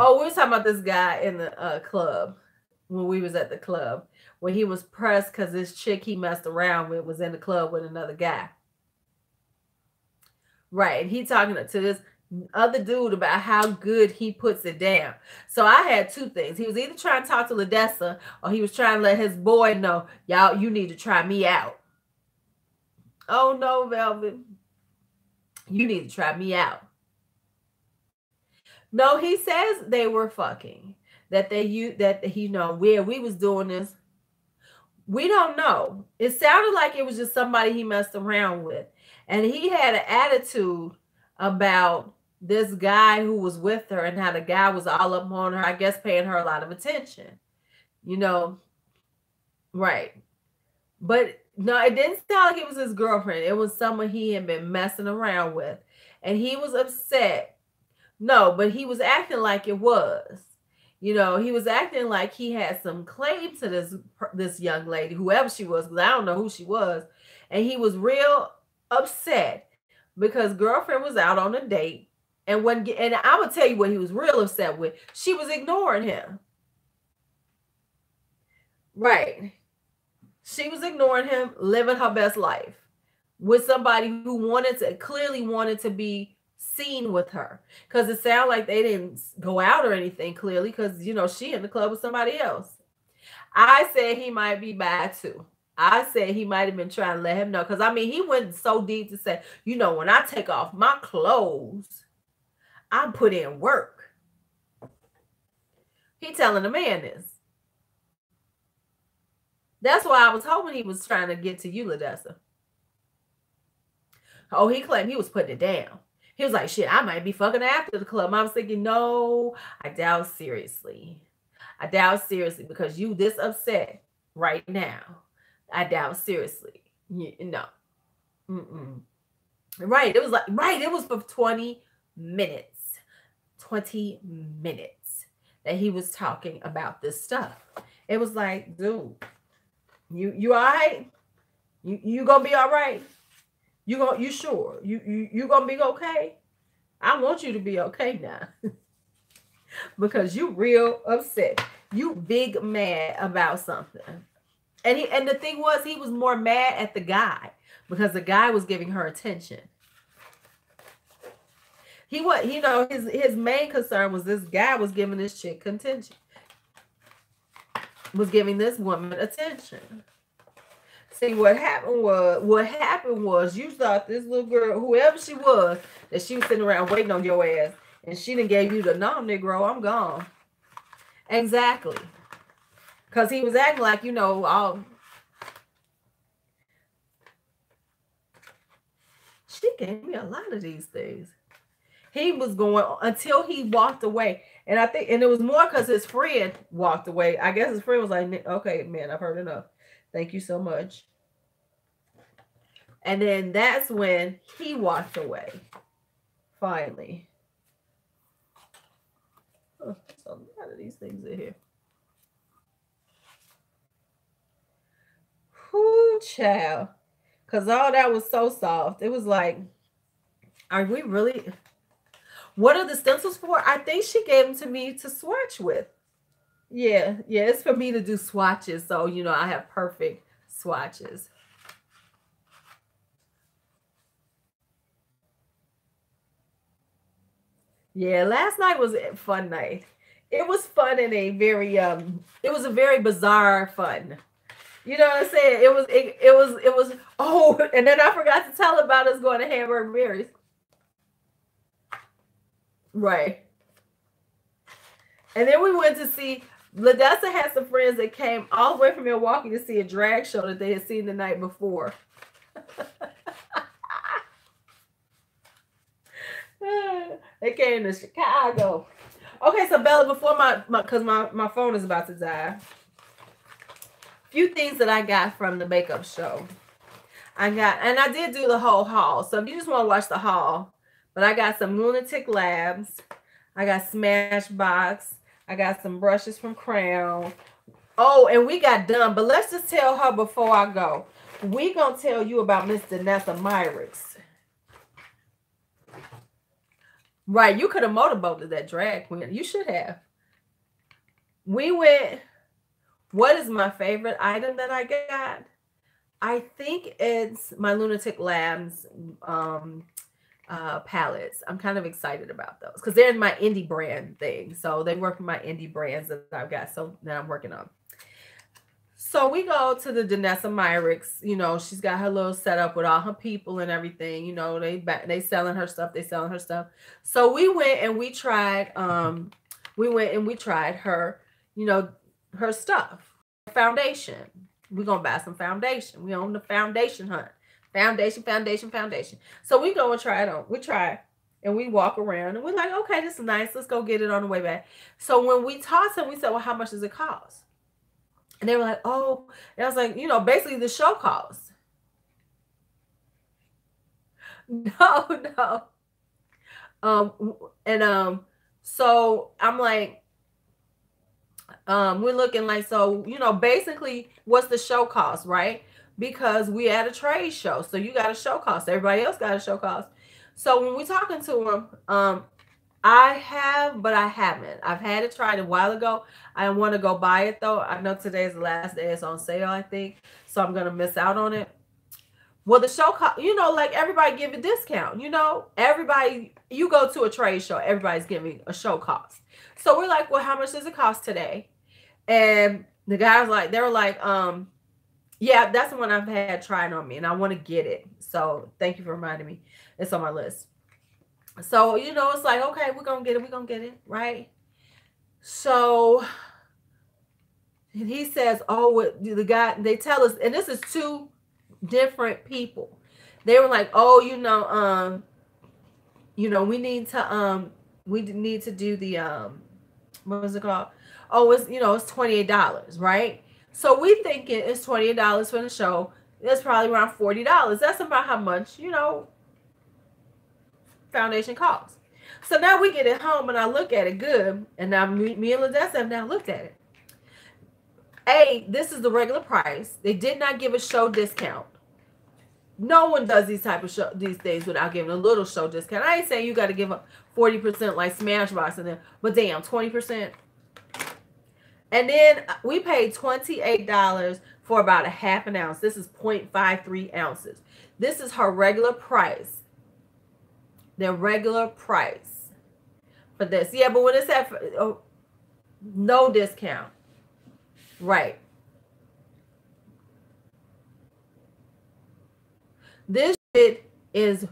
were talking about this guy in the club when we was at the club, when he was pressed because this chick he messed around with was in the club with another guy. Right. And he talking to this other dude about how good he puts it down. So I had two things. He was either trying to talk to Ladessa or he was trying to let his boy know, y'all, you need to try me out. Oh no, Velvet. You need to try me out. No, he says they were fucking. That you know, where we was doing this. We don't know. It sounded like it was just somebody he messed around with. And he had an attitude about this guy who was with her and how the guy was all up on her, I guess paying her a lot of attention. You know, right. But no, it didn't sound like it was his girlfriend. It was someone he had been messing around with. And he was upset. No, but he was acting like it was. You know, he was acting like he had some claim to this young lady, whoever she was, because I don't know who she was. And he was real upset because girlfriend was out on a date. And I would tell you what he was real upset with. She was ignoring him. Right. She was ignoring him, living her best life with somebody who clearly wanted to be seen with her. Because it sounded like they didn't go out or anything, clearly, because, you know, she in the club with somebody else. I said he might be bad too. I said he might have been trying to let him know. Because, I mean, he went so deep to say, you know, when I take off my clothes, I put in work. He telling the man this. That's why I was hoping he was trying to get to you, Ladessa. Oh, he claimed he was putting it down. He was like, shit, I might be fucking after the club. I was thinking, no, I doubt seriously. I doubt seriously because you this upset right now. I doubt seriously. No. Mm-mm. Right. It was like, right. It was for 20 minutes. 20 minutes that he was talking about this stuff. It was like, dude, you all right? You gonna be all right? You sure? You gonna be okay? I want you to be okay now. Because you real upset. You big mad about something. And the thing was, he was more mad at the guy because the guy was giving her attention. He was, you know, his main concern was this guy was giving this chick attention. Was giving this woman attention. See, what happened was you thought this little girl, whoever she was, that she was sitting around waiting on your ass, and she done gave you the no, Negro, I'm gone. Exactly. Because he was acting like, you know, all. She gave me a lot of these things. He was going until he walked away. And I think, and it was more because his friend walked away. I guess his friend was like, okay, man, I've heard enough. Thank you so much. And then that's when he walked away. Finally. Oh, a lot of these things in here. Whoo, child. Because all that was so soft. It was like, are we really? What are the stencils for? I think she gave them to me to swatch with. Yeah, it's for me to do swatches. So, you know, I have perfect swatches. Yeah, last night was a fun night. It was fun in a very it was a very bizarre fun. You know what I'm saying? It was oh, and then I forgot to tell about us going to Hamburg Mary's. Right. And then we went to see Ladessa had some friends that came all the way from Milwaukee to see a drag show that they had seen the night before. They came to Chicago. Okay, so Bella, before my phone is about to die. Few things that I got from the makeup show. And I did do the whole haul. So if you just want to watch the haul, but I got some Lunatic Labs. I got Smashbox. I got some brushes from Crown. Oh, and we got done. But let's just tell her before I go. We gonna tell you about Miss Danessa Myricks. Right, you could have motorboated that drag queen. You should have. We went. What is my favorite item that I got? I think it's my Lunatic Labs palettes. I'm kind of excited about those because they're in my indie brand thing. So they work with my indie brands that I've got. So that I'm working on. So we go to the Danessa Myricks. You know, she's got her little setup with all her people and everything. You know, they selling her stuff. They selling her stuff. So we went and we tried. We tried her. You know, her stuff. Foundation. We're gonna buy some foundation. We on the foundation hunt. Foundation. So we go and try it on. We try and we walk around and we're like, okay, this is nice. Let's go get it on the way back. So when we tossed them, we said, well, how much does it cost? And they were like, oh, and I was like, you know, basically the show cost. No. So I'm like, We're looking like, so, you know, basically what's the show cost, right? Because we at a trade show. So you got a show cost. Everybody else got a show cost. So when we're talking to them, I have, but I haven't. I've had it tried a while ago. I want to go buy it though. I know today's the last day. It's on sale, I think. So I'm going to miss out on it. Well, the show, you know, like everybody give a discount, you know, everybody, you go to a trade show, everybody's giving a show cost. So we're like, well, how much does it cost today? And the guys like, they were like, yeah, that's the one I've had tried on me and I want to get it. So thank you for reminding me. It's on my list. So, you know, it's like, okay, we're going to get it. We're going to get it. Right. So he says, oh, the guy, they tell us, and this is two different people. They were like, oh, you know, we need to do the, what was it called? Oh, it's, you know, it's $28, right? So we thinking it's $28 for the show. It's probably around $40. That's about how much, you know, foundation costs. So now we get it home and I look at it good. And now me and Ladessa have now looked at it. This is the regular price. They did not give a show discount. No one does these things without giving a little show discount. I ain't saying you got to give up 40% like Smashbox in there, but damn, 20%. And then we paid $28 for about a half an ounce. This is 0.53 ounces. This is her regular price. Their regular price for this. Yeah, but when it's at no discount. Right. This shit is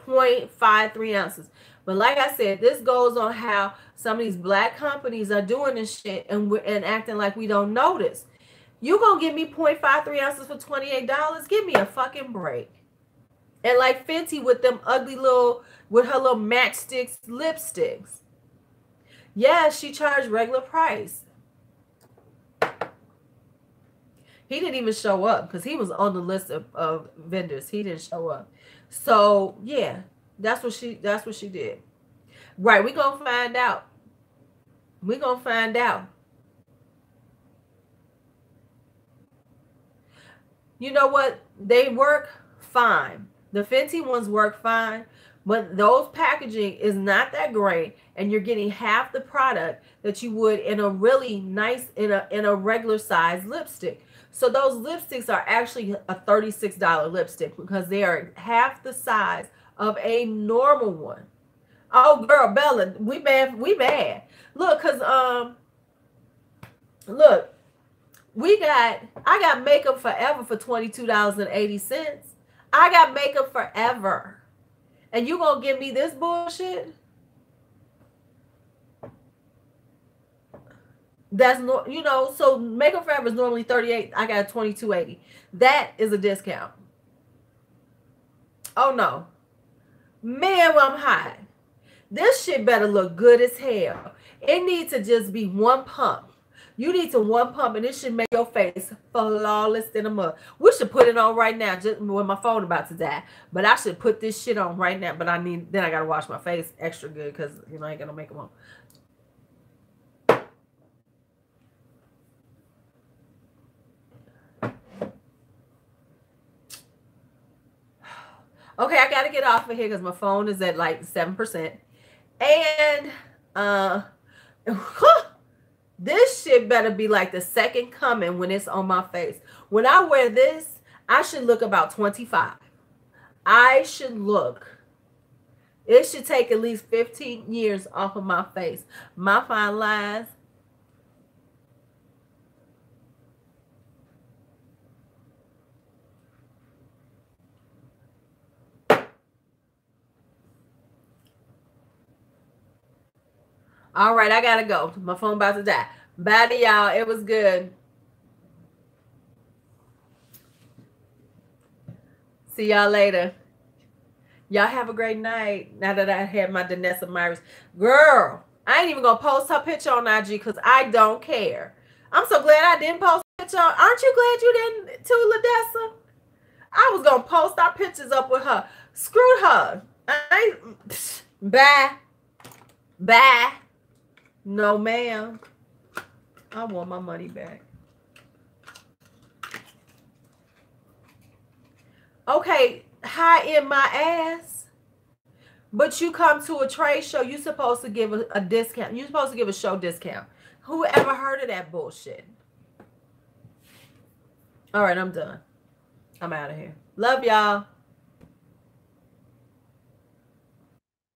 0.53 ounces. But like I said, this goes on how some of these black companies are doing this shit and acting like we don't notice. You gonna give me 0.53 ounces for $28? Give me a fucking break. And like Fenty with them ugly little, with her little matchsticks, lipsticks. Yeah, she charged regular price. He didn't even show up because he was on the list of vendors. He didn't show up. So yeah, that's what she did. Right, we're gonna find out. We're gonna find out. You know what? They work fine. The Fenty ones work fine, but those packaging is not that great, and you're getting half the product that you would in a really nice, in a regular size lipstick. So those lipsticks are actually a $36 lipstick because they are half the size of a normal one. Oh, girl, Bella, we bad. Look, cause look, I got Makeup Forever for $22.80. I got Makeup Forever, and you gonna give me this bullshit? That's no, you know, so Makeup Forever is normally $38. I got $22.80. That is a discount. Oh no, man, I'm hot. This shit better look good as hell. It needs to just be one pump. You need to one pump, and it should make your face flawless in a mug. We should put it on right now, just when my phone about to die. But I should put this shit on right now. But then I gotta wash my face extra good because you know I ain't gonna make them on. Okay, I gotta get off of here because my phone is at like 7%. And this shit better be like the second coming when it's on my face. When I wear this, I should look about 25. I should look. It should take at least 15 years off of my face. My fine lines. All right, I gotta go. My phone about to die. Bye to y'all. It was good. See y'all later. Y'all have a great night. Now that I had my Danessa Myers. Girl, I ain't even gonna post her picture on IG because I don't care. I'm so glad I didn't post a picture. Aren't you glad you didn't, too, Ladessa? I was gonna post our pictures up with her. Screw her. Bye. Bye. No, ma'am. I want my money back. Okay, high in my ass. But you come to a trade show, you're supposed to give a discount. You're supposed to give a show discount. Who ever heard of that bullshit? All right, I'm done. I'm out of here. Love y'all.